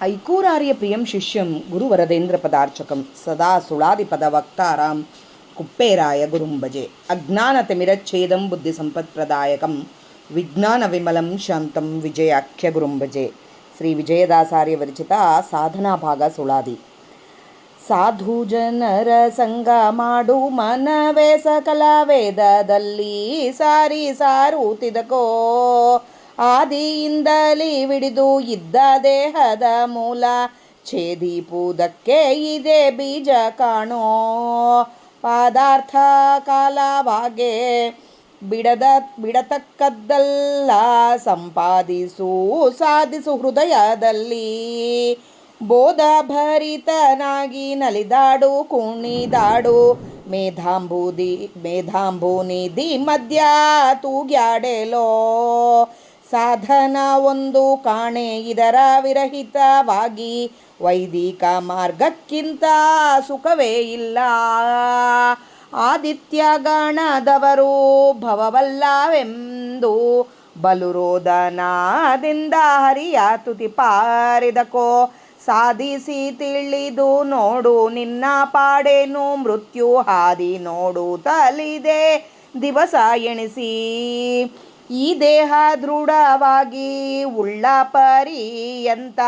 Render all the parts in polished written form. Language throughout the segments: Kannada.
ಐಕೂರಾರ್ಯ ಪ್ರಿಯಂ ಶಿಷ್ಯಂ ಗುರುವರದೇಂದ್ರ ಪದಾರ್ಚಕಂ ಸದಾ ಸುಳಾದಿಪದ ವಕ್ತಾರಾಂ ಕುಪ್ಪೇರಾಯ ಗುರುಂ ಭಜೆ. ಅಜ್ಞಾನತಿಮಿರಚ್ಛೇದಂ ಬುದ್ಧಿ ಸಂಪತ್ಪ್ರದಾಯಕಂ ವಿಜ್ಞಾನ ವಿಮಲಂ ಶಾಂತಂ ವಿಜಯಾಖ್ಯ ಗುರುಂ ಭಜೆ. ಶ್ರೀ ವಿಜಯದಾಸಾರ್ಯ ವಿರಚಿತ ಸಾಧನಾ ಭಾಗ ಸುಳಾದಿ. ಸಾಧು ಜನರ ಸಂಗ ಮಾಡು ಮನವೇ ಸಕಲ ವೇದದಲ್ಲಿ ಸಾರಿ ಸಾರುತ್ತಿದಕೋ ಆದಿಯಿಂದಲೇ ವಿಡಿದು ಇದ್ದ ದೇಹದ ಮೂಲ ಛೇದಿಪುವುದಕ್ಕೆ ಇದೆ ಬೀಜ ಕಾಣೋ ಪದಾರ್ಥ ಕಾಲವಾಗೆ ಬಿಡತಕ್ಕದ್ದಲ್ಲ ಸಾಧಿಸು ಹೃದಯದಲ್ಲಿ ಬೋಧಭರಿತನಾಗಿ ನಲಿದಾಡು ಕುಣಿದಾಡು ಮೇಧಾಂಬು ನಿಧಿ ಮಧ್ಯ ತೂಗ್ಯಾಡೆಲೋ ಸಾಧನ ಒಂದು ಕಾಣೆ ಇದರ ವಿರಹಿತವಾಗಿ ವೈದಿಕ ಮಾರ್ಗಕ್ಕಿಂತ ಸುಖವೇ ಇಲ್ಲ. ಆದಿತ್ಯ ಗಣದವರು ಭವವಲ್ಲವೆಂದು ಬಲುರೋದನದಿಂದ ಹರಿಯ ತುತಿ ಪಾರಿದಕೋ ಸಾಧಿಸಿ ತಿಳಿದು ನೋಡು ನಿನ್ನ ಪಾಡೇನು ಮೃತ್ಯು ಹಾದಿ ನೋಡು ತಲಿದೆ ದಿವಸ ಎಣಿಸಿ ಈ ದೇಹ ದೃಢವಾಗಿ ಉಳ್ಳ ಪರ್ಯಂತ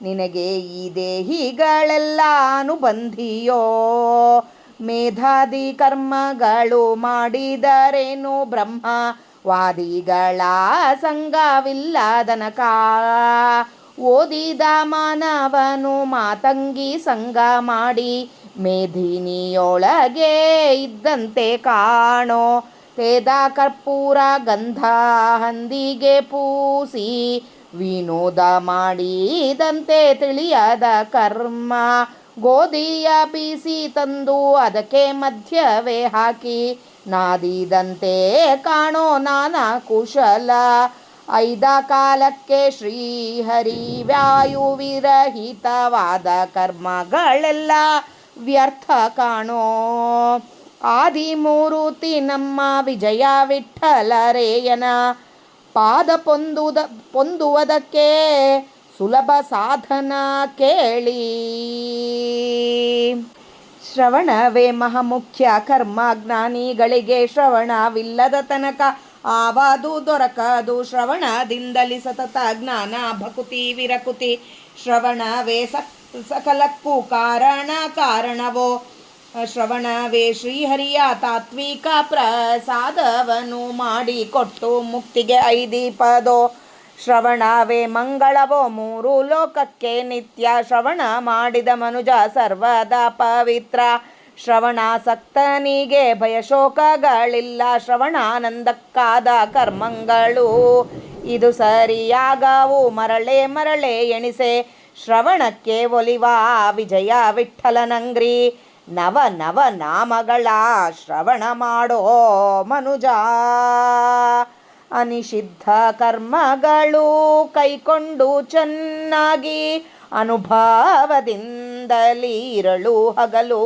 ನಿನಗೆ ಈ ದೇಹಿಗಳೆಲ್ಲ ಅನುಬಂಧಿಯೋ ಮೇಧಾದಿ ಕರ್ಮಗಳು ಮಾಡಿದರೇನು ಬ್ರಹ್ಮವಾದಿಗಳ ಸಂಘವಿಲ್ಲದನಕ ಓದಿದ ಮಾನವನು ಮಾತಂಗಿ ಸಂಗ ಮಾಡಿ ಮೇಧಿನಿಯೊಳಗೆ ಇದ್ದಂತೆ ಕಾಣೋ ತೇದ ಕರ್ಪೂರ ಗಂಧ ಹಂದಿಗೆ ಪೂಸಿ ವಿನೋದ ಮಾಡಿದಂತೆ ತಿಳಿಯದ ಕರ್ಮ ಗೋಧಿಯ ಬೀಸಿ ತಂದು ಅದಕ್ಕೆ ಮಧ್ಯವೇ ಹಾಕಿ ನಾದಿದಂತೆ ಕಾಣೋ ನಾನಾ ಕುಶಲ ಐದ ಕಾಲಕ್ಕೆ ಶ್ರೀಹರಿ ವ್ಯಾಯು ವಿರಹಿತವಾದ ಕರ್ಮಗಳೆಲ್ಲ ವ್ಯರ್ಥ ಕಾಣೋ ಆದಿಮೂರುತಿ ನಮ್ಮ ವಿಜಯ ವಿಠ್ಠಲರೇಯನ ಪಾದ ಪೊಂದುವುದಕ್ಕೆ ಸುಲಭ ಸಾಧನ ಕೇಳಿ. ಶ್ರವಣವೇ ಮಹಾಮುಖ್ಯ ಕರ್ಮ. ಜ್ಞಾನಿಗಳಿಗೆ ಶ್ರವಣವಿಲ್ಲದ ತನಕ ಆವಾದು ದೊರಕದು. ಶ್ರವಣದಿಂದಲಿ ಸತತ ಜ್ಞಾನ ಭಕುತಿ ವಿರಕುತಿ. ಶ್ರವಣವೇ ಸಕಲಕ್ಕೂ ಕಾರಣವೋ. ಶ್ರವಣವೇ ಶ್ರೀಹರಿಯ ತಾತ್ವಿಕ ಪ್ರಸಾದವನ್ನು ಮಾಡಿಕೊಟ್ಟು ಮುಕ್ತಿಗೆ ಐದೀಪದೋ. ಶ್ರವಣವೇ ಮಂಗಳವೋ ಮೂರು ಲೋಕಕ್ಕೆ ನಿತ್ಯ. ಶ್ರವಣ ಮಾಡಿದ ಮನುಜ ಸರ್ವದಾ ಪವಿತ್ರ. ಶ್ರವಣಾಸಕ್ತನಿಗೆ ಭಯಶೋಕಗಳಿಲ್ಲ. ಶ್ರವಣಾನಂದಕ್ಕಾದ ಕರ್ಮಗಳು ಇದು ಸರಿಯಾಗವು ಮರಳೆ ಎಣಿಸೆ. ಶ್ರವಣಕ್ಕೆ ಒಲಿವ ವಿಜಯ ವಿಠ್ಠಲನಂಗ್ರಿ. ನವ ನಾಮಗಳ ಶ್ರವಣ ಮಾಡೋ ಮನುಜ. ಅನಿಷಿದ್ಧ ಕರ್ಮಗಳು ಕೈಕೊಂಡು ಚೆನ್ನಾಗಿ ಅನುಭವದಿಂದಲೇ ಇರಳು ಹಗಲು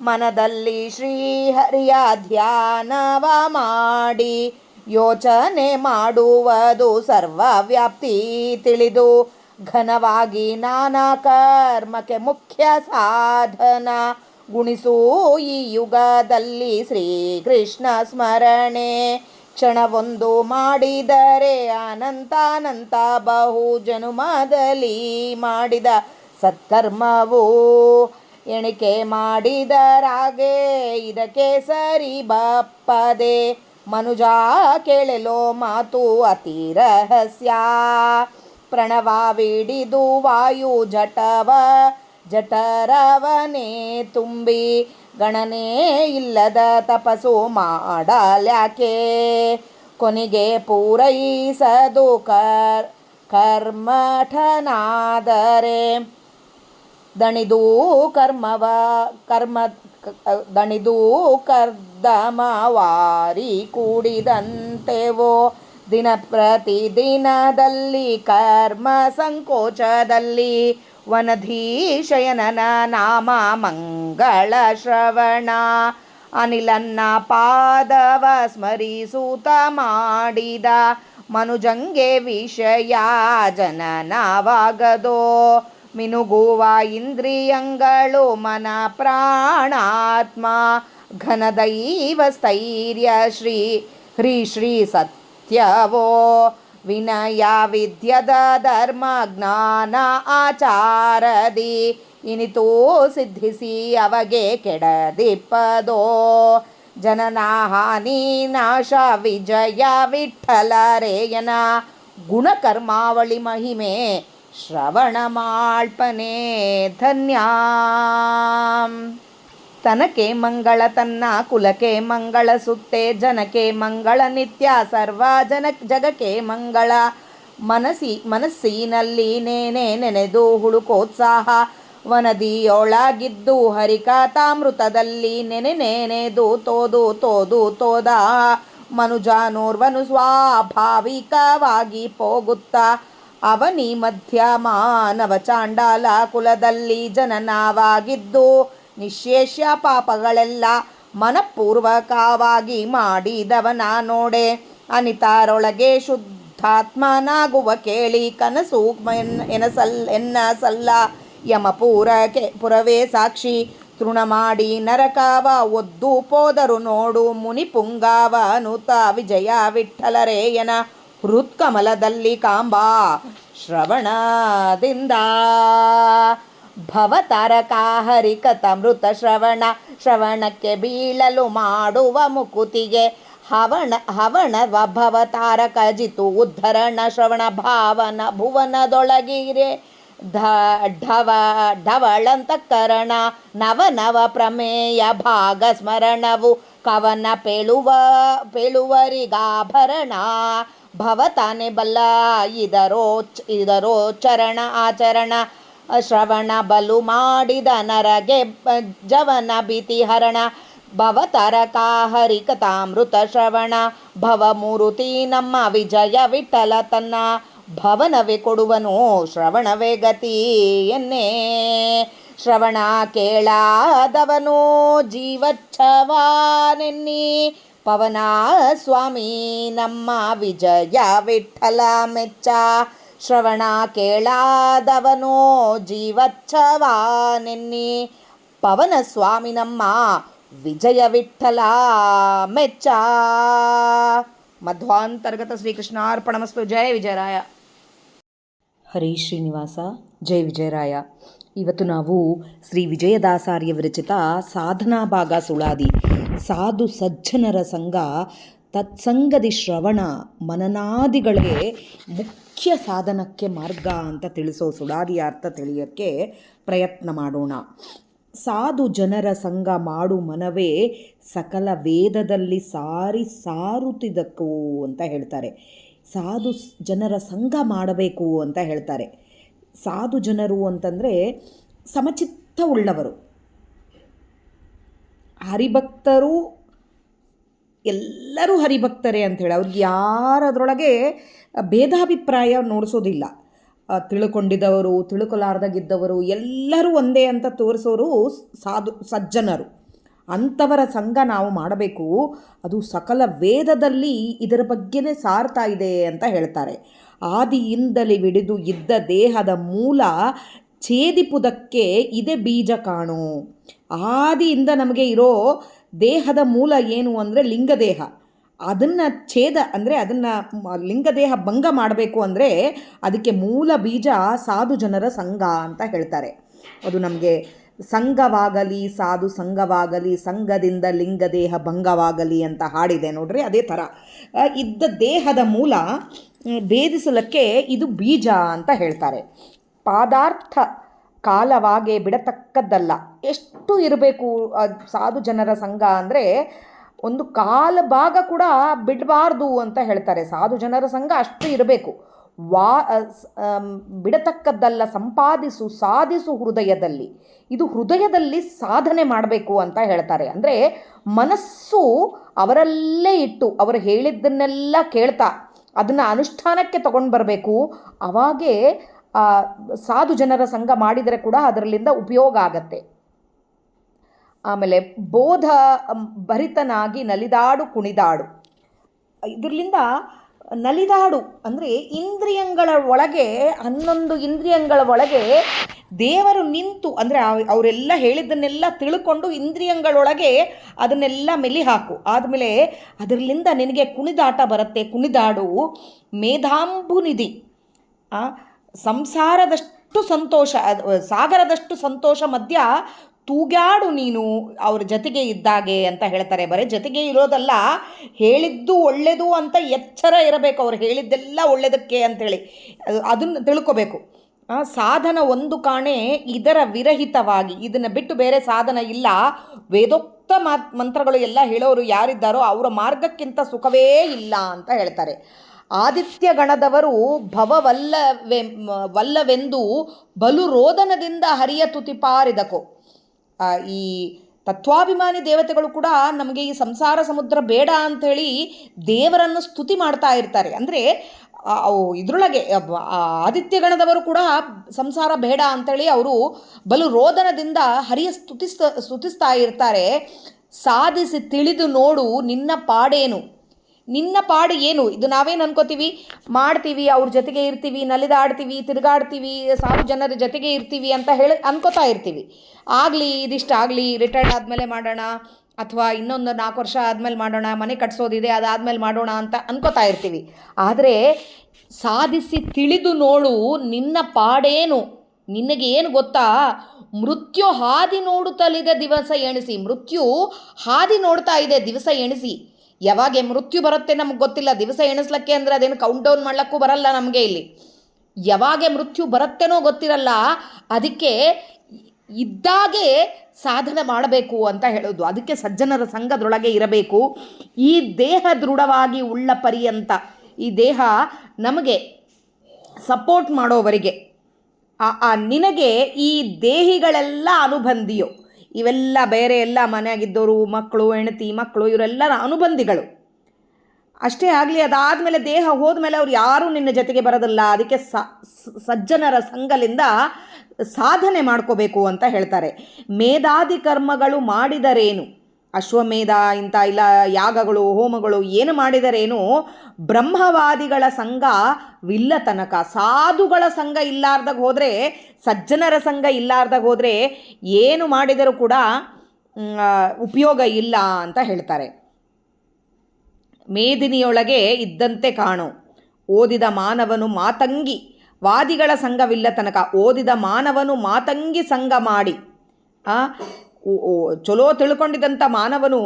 ಮನದಲ್ಲಿ ಶ್ರೀಹರಿಯ ಧ್ಯಾನವ ಮಾಡಿ ಯೋಚನೆ ಮಾಡುವುದು ಸರ್ವವ್ಯಾಪ್ತಿ ತಿಳಿದು ಘನವಾಗಿ ನಾನಾ ಕರ್ಮಕ್ಕೆ ಮುಖ್ಯ ಸಾಧನ ಗುಣಿಸು ಈ ಯುಗದಲ್ಲಿ ಶ್ರೀಕೃಷ್ಣ ಸ್ಮರಣೆ. ಕ್ಷಣವೊಂದು ಮಾಡಿದರೆ ಅನಂತ ಬಹು ಜನುಮದಲ್ಲಿ ಮಾಡಿದ ಸತ್ಕರ್ಮವು ಎಣಿಕೆ ಮಾಡಿದರಾಗೆ ಇದಕ್ಕೆ ಸರಿ ಬಪ್ಪದೆ ಮನುಜ ಕೇಳಲೋ ಮಾತು ಅತಿ ರಹಸ್ಯ. ಪ್ರಣವವಿಡಿದು ವಾಯು ಜಠರವನೇ ತುಂಬಿ ಗಣನೆ ಇಲ್ಲದ ತಪಸ್ಸು ಮಾಡಲ್ಯಾಕೆ. ಕೊನೆಗೆ ಪೂರೈಸದು ಕರ್ಮಠನಾದರೆ ದಣಿದು ಕರ್ದಮವಾರಿ ಕೂಡಿದಂತೆವೋ. ದಿನ ಪ್ರತಿದಿನದಲ್ಲಿ ಕರ್ಮ ಸಂಕೋಚದಲ್ಲಿ ವನಧೀಶಯನನ ನಾಮ ಮಂಗಳ ಶ್ರವಣ. ಅನಿಲನ್ನ ಪಾದವ ಸ್ಮರಿಸುತ್ತ ಮಾಡಿದ ಮನುಜಂಗೆ ವಿಷಯ ಜನನವಾಗದೋ. ಮಿನುಗುವ ಇಂದ್ರಿಯಂಗಳು ಮನ ಪ್ರಾಣಾತ್ಮ ಘನದೈವ ಸ್ಥೈರ್ಯ ಶ್ರೀ ಸತ್ಯವೋ. ವಿನಯ ವಿದ್ಯದ ಧರ್ಮ ಜ್ಞಾನ ಆಚಾರದಿ ಇನಿತೂ ಸಿದ್ಧಿಸಿ ಅವಗೆ ಕೆಡದಿಪ್ಪದೋ. ಜನನ ಹಾನಿ ನಾಶ ವಿಜಯ ವಿಠ್ಠಲರೇಯನ ಗುಣಕರ್ಮಾವಳಿ ಮಹಿಮೆ ಶ್ರವಣ ಮಾಳ್ಪನೆ ಧನ್ಯ. ತನಕೆ ಮಂಗಳ ತನ್ನ ಕುಲಕ್ಕೆ ಮಂಗಳ ಸುತ್ತೆ ಜನಕ್ಕೆ ಮಂಗಳ ನಿತ್ಯ ಸರ್ವ ಜಗಕ್ಕೆ ಮಂಗಳ. ಮನಸ್ಸಿನಲ್ಲಿ ನೆನೆದು ಹುಡುಕೋತ್ಸಾಹ ವನದಿಯೊಳಗಿದ್ದು ಹರಿಕಥಾಮೃತದಲ್ಲಿ ನೆನೆದು ತೋದ ಮನುಜನೋರ್ವನು ಸ್ವಾಭಾವಿಕವಾಗಿ ಹೋಗುತ್ತಾ ಅವನಿ ಮಧ್ಯ ಮಾನವ ಚಾಂಡಾಲ ಕುಲದಲ್ಲಿ ಜನನವಾಗಿದ್ದು ನಿಶೇಷ ಪಾಪಗಳೆಲ್ಲ ಮನಪೂರ್ವಕವಾಗಿ ಮಾಡಿದವನ ನೋಡೆ. ಅನಿತಾರೊಳಗೆ ಶುದ್ಧಾತ್ಮನಾಗುವ ಕೇಳಿ ಕನಸು ಎನ್ನಸಲ್ಲ. ಪುರವೇ ಸಾಕ್ಷಿ ತೃಣ ಮಾಡಿ ನರಕವ ಒದ್ದು ಪೋದರು ನೋಡು. ಮುನಿ ಪುಂಗಾವ ಅನುತ ವಿಜಯ ವಿಠ್ಠಲರೇಯನ ಹೃತ್ಕಮಲದಲ್ಲಿ ಕಾಂಬಾ ಶ್ರವಣದಿಂದ. ಭವತಾರಕ ಹರಿಕಥಾಮೃತ ಶ್ರವಣಕ್ಕೆ ಬೀಳಲು ಮಾಡುವ ಮುಕುತಿಗೆ ಹವಣವ ಭವತಾರಕ ಜಿತು ಉದ್ಧರಣ ಶ್ರವಣ ಭಾವನ ಭುವನದೊಳಗಿರೆ ಢವಳಂತಕರಣ ನವ ಪ್ರಮೇಯ ಭಾಗ ಸ್ಮರಣವು ಕವನ ಪೇಳುವರಿಗಾಭರಣ. ಭವತಾನೆ ಬಲ್ಲ ಇದರೋ ಚರಣ ಆಚರಣ ಶ್ರವಣ ಬಲು ಮಾಡಿದ ನರಗೆ ಜವನ ಭೀತಿ ಹರಣ. ಭವತಾರಕ ಹರಿಕಥಾಮೃತ ಶ್ರವಣ ಭವಮೂರುತಿ ನಮ್ಮ ವಿಜಯ ವಿಠಲ ತನ್ನ ಭವನವೇ ಕೊಡುವನು ಶ್ರವಣವೇ ಗತಿ ಎನ್ನೇ. ಶ್ರವಣ ಕೇಳಾದವನು ಜೀವಚ್ಛವಾನೆನ್ನಿ ಪವನ ಸ್ವಾಮಿ ನಮ್ಮ ವಿಜಯ ವಿಠಲ ಮೆಚ್ಚ. ಶ್ರವಣ ಕೇಳಾದವನು ಜೀವಚ್ಛವಾನೆನ್ನಿ ಪವನ ಸ್ವಾಮಿ ನಮ್ಮ ವಿಜಯ ವಿಠಲ ಮೆಚ್ಚ. ಮಧ್ವಾಂತರ್ಗತ ಶ್ರೀಕೃಷ್ಣಾರ್ಪಣಮಸ್ತು. ಜಯ ವಿಜಯರಾಯ. ಹರಿ ಶ್ರೀನಿವಾಸ. ಜೈ ವಿಜಯರಾಯ. ಇವತ್ತು ನಾವು ಶ್ರೀ ವಿಜಯದಾಸಾರ್ಯ ವಿರಚಿತ ಸಾಧನಾ ಭಾಗ ಸುಳಾದಿ ಸಾಧು ಸಜ್ಜನರ ಸಂಘ ತತ್ಸಂಗದಿ ಶ್ರವಣ ಮನನಾದಿಗಳಿಗೆ ಮುಖ್ಯ ಸಾಧನಕ್ಕೆ ಮಾರ್ಗ ಅಂತ ತಿಳಿಸೋ ಸುಳಾದಿಯ ಅರ್ಥ ತಿಳಿಯೋಕ್ಕೆ ಪ್ರಯತ್ನ ಮಾಡೋಣ. ಸಾಧು ಜನರ ಸಂಘ ಮಾಡು ಮನವೇ ಸಕಲ ವೇದದಲ್ಲಿ ಸಾರುತ್ತಿದ್ದಕ್ಕೂ ಅಂತ ಹೇಳ್ತಾರೆ. ಸಾಧು ಜನರ ಸಂಘ ಮಾಡಬೇಕು ಅಂತ ಹೇಳ್ತಾರೆ. ಸಾಧು ಜನರು ಅಂತಂದರೆ ಸಮಚಿತ್ತ ಉಳ್ಳವರು, ಹರಿಭಕ್ತರು, ಎಲ್ಲರೂ ಹರಿಭಕ್ತರೇ ಅಂಥೇಳಿ ಅವ್ರಿಗೆ ಯಾರದ್ರೊಳಗೆ ಭೇದಾಭಿಪ್ರಾಯ ನೋಡಿಸೋದಿಲ್ಲ. ತಿಳ್ಕೊಂಡಿದ್ದವರು, ತಿಳ್ಕೊಲಾರ್ದಾಗಿದ್ದವರು ಎಲ್ಲರೂ ಒಂದೇ ಅಂತ ತೋರಿಸೋರು ಸಜ್ಜನರು. ಅಂಥವರ ಸಂಘ ನಾವು ಮಾಡಬೇಕು. ಅದು ಸಕಲ ವೇದದಲ್ಲಿ ಇದರ ಬಗ್ಗೆನೇ ಸಾರ್ತಾ ಇದೆ ಅಂತ ಹೇಳ್ತಾರೆ. ಆದಿಯಿಂದಲೇ ಹಿಡಿದು ಇದ್ದ ದೇಹದ ಮೂಲ ಛೇದಿಪುದಕ್ಕೆ ಇದೇ ಬೀಜ ಕಾಣು. ಆದಿಯಿಂದ ನಮಗೆ ಇರೋ ದೇಹದ ಮೂಲ ಏನು ಅಂದರೆ ಲಿಂಗದೇಹ. ಅದನ್ನು ಅಂದರೆ ಅದನ್ನು ಲಿಂಗದೇಹ ಭಂಗ ಮಾಡಬೇಕು ಅಂದರೆ ಅದಕ್ಕೆ ಮೂಲ ಬೀಜ ಸಾಧು ಜನರ ಸಂಘ ಅಂತ ಹೇಳ್ತಾರೆ. ಅದು ನಮಗೆ ಸಂಘವಾಗಲಿ ಸಾಧು ಸಂಘವಾಗಲಿ ಸಂಘದಿಂದ ಲಿಂಗದೇಹ ಭಂಗವಾಗಲಿ ಅಂತ ಹಾಡಿದೆ ನೋಡ್ರಿ. ಅದೇ ಥರ ಇದ್ದ ದೇಹದ ಮೂಲ ಭೇದಿಸಲಕ್ಕೆ ಇದು ಬೀಜ ಅಂತ ಹೇಳ್ತಾರೆ. ಪಾದಾರ್ಥ ಕಾಲವಾಗೆ ಬಿಡತಕ್ಕದ್ದಲ್ಲ. ಎಷ್ಟು ಇರಬೇಕು ಸಾಧು ಜನರ ಸಂಘ ಅಂದರೆ ಒಂದು ಕಾಲ ಭಾಗ ಕೂಡ ಬಿಡಬಾರ್ದು ಅಂತ ಹೇಳ್ತಾರೆ. ಸಾಧು ಜನರ ಸಂಘ ಅಷ್ಟು ಇರಬೇಕು. ಬಿಡತಕ್ಕದ್ದಲ್ಲ, ಸಾಧಿಸು ಹೃದಯದಲ್ಲಿ. ಇದು ಹೃದಯದಲ್ಲಿ ಸಾಧನೆ ಮಾಡಬೇಕು ಅಂತ ಹೇಳ್ತಾರೆ. ಅಂದರೆ ಮನಸ್ಸು ಅವರಲ್ಲೇ ಇಟ್ಟು ಅವರು ಹೇಳಿದ್ದನ್ನೆಲ್ಲ ಕೇಳ್ತಾ ಅದನ್ನು ಅನುಷ್ಠಾನಕ್ಕೆ ತಗೊಂಡು ಬರಬೇಕು. ಅವಾಗೇ ಸಾಧು ಜನರ ಸಂಘ ಮಾಡಿದರೆ ಕೂಡ ಅದರಲ್ಲಿಂದ ಉಪಯೋಗ ಆಗತ್ತೆ. ಆಮೇಲೆ ಬೋಧ ಭರಿತನಾಗಿ ನಲಿದಾಡು ಕುಣಿದಾಡು, ಇದರಿಂದ ನಲಿದಾಡು ಅಂದರೆ ಇಂದ್ರಿಯಗಳ ಒಳಗೆ 11 ಇಂದ್ರಿಯಗಳ ಒಳಗೆ ದೇವರು ನಿಂತು, ಅಂದರೆ ಅವರೆಲ್ಲ ಹೇಳಿದ್ದನ್ನೆಲ್ಲ ತಿಳ್ಕೊಂಡು ಇಂದ್ರಿಯಗಳೊಳಗೆ ಅದನ್ನೆಲ್ಲ ಮೆಲಿ ಹಾಕು. ಆದಮೇಲೆ ಅದರಲ್ಲಿಂದ ನಿನಗೆ ಕುಣಿದಾಟ ಬರುತ್ತೆ, ಕುಣಿದಾಡು. ಮೇಧಾಂಬುನಿಧಿ, ಸಂಸಾರದಷ್ಟು ಸಂತೋಷ, ಸಾಗರದಷ್ಟು ಸಂತೋಷ ಮಧ್ಯ ತೂಗಾಡು ನೀನು ಅವ್ರ ಜೊತೆಗೆ ಇದ್ದಾಗೆ ಅಂತ ಹೇಳ್ತಾರೆ. ಬರೀ ಜೊತೆಗೆ ಇರೋದಲ್ಲ, ಹೇಳಿದ್ದು ಒಳ್ಳೆಯದು ಅಂತ ಎಚ್ಚರ ಇರಬೇಕು. ಅವ್ರು ಹೇಳಿದ್ದೆಲ್ಲ ಒಳ್ಳೆಯದಕ್ಕೆ ಅಂಥೇಳಿ ಅದನ್ನು ತಿಳ್ಕೊಬೇಕು. ಸಾಧನ ಒಂದು ಕಾಣೆ ಇದರ ವಿರಹಿತವಾಗಿ, ಇದನ್ನು ಬಿಟ್ಟು ಬೇರೆ ಸಾಧನ ಇಲ್ಲ. ವೇದೋಕ್ತ ಮಂತ್ರಗಳು ಎಲ್ಲ ಹೇಳೋರು ಯಾರಿದ್ದಾರೋ ಅವರ ಮಾರ್ಗಕ್ಕಿಂತ ಸುಖವೇ ಇಲ್ಲ ಅಂತ ಹೇಳ್ತಾರೆ. ಆದಿತ್ಯ ಗಣದವರು ವಲ್ಲವೆಂದು ಬಲು ರೋದನದಿಂದ ಹರಿಯ ತುತಿಪಾರಿದಕೋ. ಈ ತತ್ವಾಭಿಮಾನಿ ದೇವತೆಗಳು ಕೂಡ ನಮಗೆ ಈ ಸಂಸಾರ ಸಮುದ್ರ ಬೇಡ ಅಂಥೇಳಿ ದೇವರನ್ನು ಸ್ತುತಿ ಮಾಡ್ತಾ ಇರ್ತಾರೆ. ಅಂದರೆ ಇದರೊಳಗೆ ಆದಿತ್ಯಗಣದವರು ಕೂಡ ಸಂಸಾರ ಬೇಡ ಅಂಥೇಳಿ ಅವರು ಬಲು ರೋದನದಿಂದ ಹರಿಯ ಸ್ತುತಿಸ್ತಾ ಇರ್ತಾರೆ. ಸಾಧಿಸಿ ತಿಳಿದು ನೋಡು ನಿನ್ನ ಪಾಡೇನು, ನಿನ್ನ ಪಾಡು ಏನು. ಇದು ನಾವೇನು ಅನ್ಕೋತೀವಿ, ಮಾಡ್ತೀವಿ, ಅವ್ರ ಜೊತೆಗೆ ಇರ್ತೀವಿ, ನಲಿದಾಡ್ತೀವಿ, ತಿರುಗಾಡ್ತೀವಿ, 1000 ಜನರ ಜೊತೆಗೆ ಇರ್ತೀವಿ ಅಂತ ಅನ್ಕೋತಾ ಇರ್ತೀವಿ. ಆಗಲಿ, ಇದಿಷ್ಟ ಆಗಲಿ, ರಿಟೈರ್ಡ್ ಆದಮೇಲೆ ಮಾಡೋಣ, ಅಥವಾ ಇನ್ನೊಂದು 4 ವರ್ಷ ಆದಮೇಲೆ ಮಾಡೋಣ, ಮನೆ ಕಟ್ಸೋದಿದೆ ಅದಾದಮೇಲೆ ಮಾಡೋಣ ಅಂತ ಅನ್ಕೋತಾ ಇರ್ತೀವಿ. ಆದರೆ ಸಾಧಿಸಿ ತಿಳಿದು ನೋಡು ನಿನ್ನ ಪಾಡೇನು, ನಿನಗೆ ಏನು ಗೊತ್ತಾ, ಮೃತ್ಯು ಹಾದಿ ನೋಡುತ್ತಲಿದೆ ದಿವಸ ಎಣಿಸಿ. ಮೃತ್ಯು ಹಾದಿ ನೋಡ್ತಾ ಇದೆ ದಿವಸ ಎಣಿಸಿ. ಯಾವಾಗ ಮೃತ್ಯು ಬರುತ್ತೆ ನಮ್ಗೆ ಗೊತ್ತಿಲ್ಲ. ದಿವಸ ಎಣಿಸ್ಲಿಕ್ಕೆ ಅಂದರೆ ಅದೇನು ಕೌಂಟ್ ಡೌನ್ ಮಾಡ್ಲಿಕ್ಕೂ ಬರಲ್ಲ ನಮಗೆ. ಇಲ್ಲಿ ಯಾವಾಗ ಮೃತ್ಯು ಬರುತ್ತೇನೋ ಗೊತ್ತಿರಲ್ಲ. ಅದಕ್ಕೆ ಇದ್ದಾಗೆ ಸಾಧನೆ ಮಾಡಬೇಕು ಅಂತ ಹೇಳೋದು. ಅದಕ್ಕೆ ಸಜ್ಜನರ ಸಂಘದೊಳಗೆ ಇರಬೇಕು. ಈ ದೇಹ ದೃಢವಾಗಿ ಉಳ್ಳ ಪರ್ಯಂತ, ಈ ದೇಹ ನಮಗೆ ಸಪೋರ್ಟ್ ಮಾಡೋವರಿಗೆ, ನಿನಗೆ ಈ ದೇಹಿಗಳೆಲ್ಲ ಅನುಬಂಧಿಯೋ. ಇವೆಲ್ಲ ಬೇರೆ ಎಲ್ಲ ಮನೆಯಾಗಿದ್ದವರು, ಮಕ್ಕಳು, ಹೆಂಡತಿ ಮಕ್ಕಳು, ಇವರೆಲ್ಲ ಅನುಬಂಧಿಗಳು ಅಷ್ಟೇ ಆಗಲಿ. ಅದಾದಮೇಲೆ ದೇಹ ಹೋದ್ಮೇಲೆ ಅವ್ರು ಯಾರೂ ನಿನ್ನ ಜೊತೆಗೆ ಬರೋದಿಲ್ಲ. ಅದಕ್ಕೆ ಸಜ್ಜನರ ಸಂಘದಿಂದ ಸಾಧನೆ ಮಾಡ್ಕೋಬೇಕು ಅಂತ ಹೇಳ್ತಾರೆ. ಮೇಧಾದಿ ಕರ್ಮಗಳು ಮಾಡಿದರೇನು, ಅಶ್ವಮೇಧ ಇಂಥ ಇಲ್ಲ ಯಾಗಗಳು ಹೋಮಗಳು ಏನು ಮಾಡಿದರೇನು, ಬ್ರಹ್ಮವಾದಿಗಳ ಸಂಘವಿಲ್ಲ ತನಕ. ಸಾಧುಗಳ ಸಂಘ ಇಲ್ಲಾರ್ದಾಗ ಹೋದರೆ, ಸಜ್ಜನರ ಸಂಘ ಇಲ್ಲಾರ್ದಾಗ ಹೋದರೆ ಏನು ಮಾಡಿದರೂ ಕೂಡ ಉಪಯೋಗ ಇಲ್ಲ ಅಂತ ಹೇಳ್ತಾರೆ. ಮೇದಿನಿಯೊಳಗೆ ಇದ್ದಂತೆ ಕಾಣು, ಓದಿದ ಮಾನವನು ಮಾತಂಗಿ. ವಾದಿಗಳ ಸಂಘವಿಲ್ಲ ತನಕ. ಓದಿದ ಮಾನವನು ಮಾತಂಗಿ ಸಂಘ ಮಾಡಿ, ಚಲೋ ತಿಳ್ಕೊಂಡಿದ್ದಂಥ ಮಾನವನು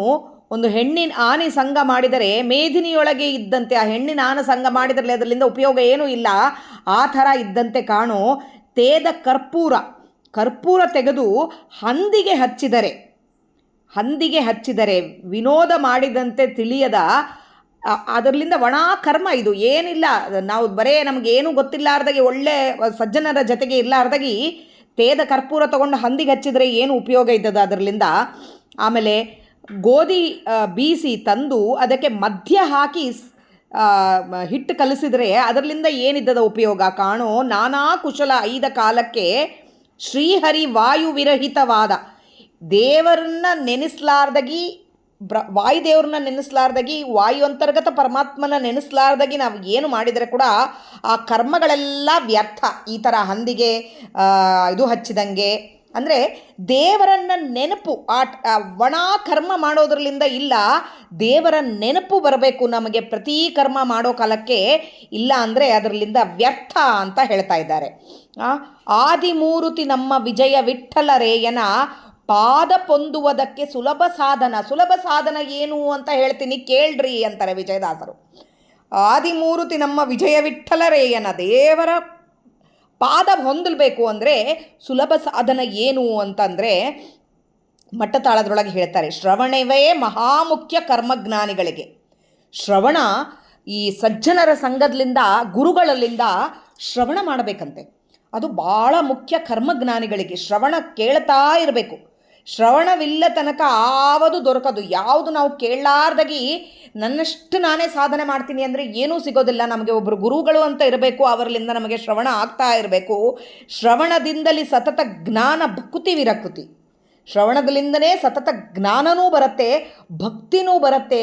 ಒಂದು ಹೆಣ್ಣಿನ ಆನೆ ಸಂಘ ಮಾಡಿದರೆ ಮೇದಿನಿಯೊಳಗೆ ಇದ್ದಂತೆ. ಆ ಹೆಣ್ಣಿನ ಆನೆ ಸಂಘ ಮಾಡಿದ್ರಲ್ಲಿ ಅದರಿಂದ ಉಪಯೋಗ ಏನೂ ಇಲ್ಲ. ಆ ಥರ ಇದ್ದಂತೆ ಕಾಣು. ತೇದ ಕರ್ಪೂರ ತೆಗೆದು ಹಂದಿಗೆ ಹಚ್ಚಿದರೆ ವಿನೋದ ಮಾಡಿದಂತೆ ತಿಳಿಯದ, ಅದರಲ್ಲಿಂದ ಒಣ ಕರ್ಮ. ಇದು ಏನಿಲ್ಲ, ನಾವು ಬರೇ ನಮಗೇನು ಗೊತ್ತಿಲ್ಲಾರ್ದಾಗೆ ಒಳ್ಳೆ ಸಜ್ಜನರ ಜೊತೆಗೆ ಇರಲಾರ್ದಾಗಿ ತೇದ ಕರ್ಪೂರ ತೊಗೊಂಡು ಹಂದಿಗೆ ಹಚ್ಚಿದರೆ ಏನು ಉಪಯೋಗ ಇದ್ದದ ಅದರಲ್ಲಿಂದ. ಆಮೇಲೆ ಗೋಧಿ ಬೀಸಿ ತಂದು ಅದಕ್ಕೆ ಮಧ್ಯ ಹಾಕಿ ಹಿಟ್ಟು ಕಲಿಸಿದರೆ ಅದರಲ್ಲಿಂದ ಏನಿದ್ದದ ಉಪಯೋಗ ಕಾಣೋ. ನಾನಾ ಕುಶಲ 5 ಕಾಲಕ್ಕೆ ಶ್ರೀಹರಿ ವಾಯು ವಿರಹಿತವಾದ. ದೇವರನ್ನ ನೆನೆಸ್ಲಾರ್ದಾಗಿ, ವಾಯುದೇವ್ರನ್ನ ನೆನೆಸ್ಲಾರ್ದಾಗಿ, ವಾಯು ಅಂತರ್ಗತ ಪರಮಾತ್ಮನ ನೆನೆಸ್ಲಾರ್ದಾಗಿ ನಾವು ಏನು ಮಾಡಿದರೆ ಕೂಡ ಆ ಕರ್ಮಗಳೆಲ್ಲ ವ್ಯರ್ಥ. ಈ ಥರ ಹಂದಿಗೆ ಇದು ಹಚ್ಚಿದಂಗೆ. ಅಂದರೆ ದೇವರನ್ನ ನೆನಪು, ಒಣ ಕರ್ಮ ಮಾಡೋದ್ರಲ್ಲಿಂದ ಇಲ್ಲ, ದೇವರ ನೆನಪು ಬರಬೇಕು ನಮಗೆ ಪ್ರತಿ ಕರ್ಮ ಮಾಡೋ ಕಾಲಕ್ಕೆ. ಇಲ್ಲ ಅಂದರೆ ಅದರಲ್ಲಿಂದ ವ್ಯರ್ಥ ಅಂತ ಹೇಳ್ತಾ ಇದ್ದಾರೆ. ಆದಿಮೂರುತಿ ನಮ್ಮ ವಿಜಯ ವಿಠ್ಠಲರೇಯನ ಪಾದ ಪೊಂದುವುದಕ್ಕೆ ಸುಲಭ ಸಾಧನ ಏನು ಅಂತ ಹೇಳ್ತೀನಿ ಕೇಳ್ರಿ ಅಂತಾರೆ ವಿಜಯದಾಸರು. ಆದಿಮೂರುತಿ ನಮ್ಮ ವಿಜಯ ವಿಠ್ಠಲರೇಯನ ದೇವರ ಪಾದ ಹೊಂದಬೇಕು ಅಂದರೆ ಸುಲಭ ಸಾಧನ ಏನು ಅಂತಂದರೆ ಮಟ್ಟತಾಳದೊಳಗೆ ಹೇಳ್ತಾರೆ, ಶ್ರವಣವೇ ಮಹಾಮುಖ್ಯ ಕರ್ಮಜ್ಞಾನಿಗಳಿಗೆ. ಶ್ರವಣ, ಈ ಸಜ್ಜನರ ಸಂಘದಿಂದ ಗುರುಗಳಲ್ಲಿಂದ ಶ್ರವಣ ಮಾಡಬೇಕಂತೆ. ಅದು ಭಾಳ ಮುಖ್ಯ ಕರ್ಮಜ್ಞಾನಿಗಳಿಗೆ. ಶ್ರವಣ ಕೇಳ್ತಾ ಇರಬೇಕು. ಶ್ರವಣವಿಲ್ಲ ತನಕ ಆವುದು ದೊರಕದು. ಯಾವುದು ನಾವು ಕೇಳಲಾರ್ದಾಗಿ ನನ್ನಷ್ಟು ನಾನೇ ಸಾಧನೆ ಮಾಡ್ತೀನಿ ಅಂದರೆ ಏನೂ ಸಿಗೋದಿಲ್ಲ. ನಮಗೆ ಒಬ್ಬರು ಗುರುಗಳು ಅಂತ ಇರಬೇಕು, ಅವರಿಂದ ನಮಗೆ ಶ್ರವಣ ಆಗ್ತಾ ಇರಬೇಕು. ಶ್ರವಣದಿಂದಲೇ ಸತತ ಜ್ಞಾನ ಭಕುತಿ ವಿರಕೃತಿ. ಶ್ರವಣದಲ್ಲಿಂದನೇ ಸತತ ಜ್ಞಾನನೂ ಬರುತ್ತೆ, ಭಕ್ತಿನೂ ಬರುತ್ತೆ,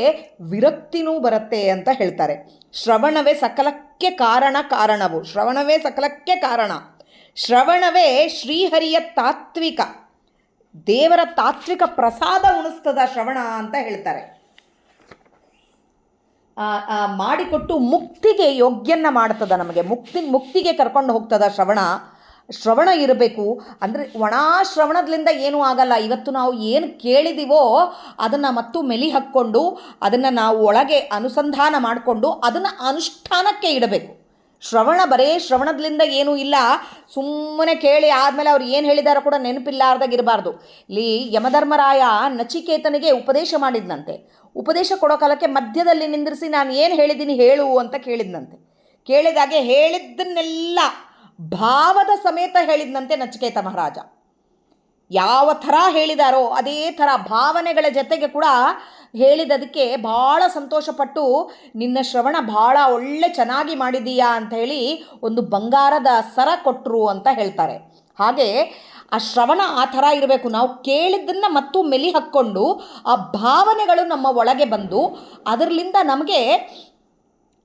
ವಿರಕ್ತಿನೂ ಬರುತ್ತೆ ಅಂತ ಹೇಳ್ತಾರೆ. ಶ್ರವಣವೇ ಸಕಲಕ್ಕೆ ಕಾರಣವು. ಶ್ರವಣವೇ ಸಕಲಕ್ಕೆ ಕಾರಣ. ಶ್ರವಣವೇ ಶ್ರೀಹರಿಯ ತಾತ್ವಿಕ, ದೇವರ ತಾತ್ವಿಕ ಪ್ರಸಾದ ಉಣಿಸ್ತದ ಶ್ರವಣ ಅಂತ ಹೇಳ್ತಾರೆ. ಮಾಡಿಕೊಟ್ಟು ಮುಕ್ತಿಗೆ ಯೋಗ್ಯನ್ನ ಮಾಡ್ತದ, ನಮಗೆ ಮುಕ್ತಿಗೆ ಕರ್ಕೊಂಡು ಹೋಗ್ತದ ಶ್ರವಣ ಇರಬೇಕು. ಅಂದರೆ ಒಣ ಶ್ರವಣದಿಂದ ಏನೂ ಆಗಲ್ಲ. ಇವತ್ತು ನಾವು ಏನು ಕೇಳಿದೀವೋ ಅದನ್ನು ಮತ್ತು ಮೆಲಿ ಹಾಕ್ಕೊಂಡು ಅದನ್ನು ನಾವು ಒಳಗೆ ಅನುಸಂಧಾನ ಮಾಡಿಕೊಂಡು ಅದನ್ನು ಅನುಷ್ಠಾನಕ್ಕೆ ಇಡಬೇಕು. ಬರೇ ಶ್ರವಣದಿಂದ ಏನೂ ಇಲ್ಲ, ಸುಮ್ಮನೆ ಕೇಳಿ ಆದಮೇಲೆ ಅವ್ರು ಏನು ಹೇಳಿದಾರೋ ಕೂಡ ನೆನಪಿಲ್ಲಾರ್ದಾಗಿರಬಾರ್ದು. ಇಲ್ಲಿ ಯಮಧರ್ಮರಾಯ ನಚಿಕೇತನಿಗೆ ಉಪದೇಶ ಮಾಡಿದ್ನಂತೆ. ಉಪದೇಶ ಕೊಡೋ ಕಾಲಕ್ಕೆ ಮಧ್ಯದಲ್ಲಿ ನಿಂದಿರಿಸಿ ನಾನು ಏನು ಹೇಳಿದ್ದೀನಿ ಹೇಳು ಅಂತ ಕೇಳಿದ್ನಂತೆ. ಕೇಳಿದಾಗೆ ಹೇಳಿದ್ದನ್ನೆಲ್ಲ ಭಾವದ ಸಮೇತ ಹೇಳಿದ್ನಂತೆ ನಚಿಕೇತ ಮಹಾರಾಜ. ಯಾವ ಥರ ಹೇಳಿದಾರೋ ಅದೇ ಥರ ಭಾವನೆಗಳ ಜೊತೆಗೆ ಕೂಡ ಹೇಳಿದದಕ್ಕೆ ಭಾಳ ಸಂತೋಷಪಟ್ಟು ನಿನ್ನ ಶ್ರವಣ ಭಾಳ ಚೆನ್ನಾಗಿ ಮಾಡಿದೀಯಾ ಅಂತ ಹೇಳಿ ಒಂದು ಬಂಗಾರದ ಸರ ಕೊಟ್ಟರು ಅಂತ ಹೇಳ್ತಾರೆ. ಹಾಗೆ ಆ ಶ್ರವಣ ಆ ಥರ ಇರಬೇಕು. ನಾವು ಕೇಳಿದ್ದನ್ನು ಮತ್ತು ಮೆಲಿ ಹಾಕ್ಕೊಂಡು ಆ ಭಾವನೆಗಳು ನಮ್ಮ ಒಳಗೆ ಬಂದು ಅದರಲ್ಲಿಂದ ನಮಗೆ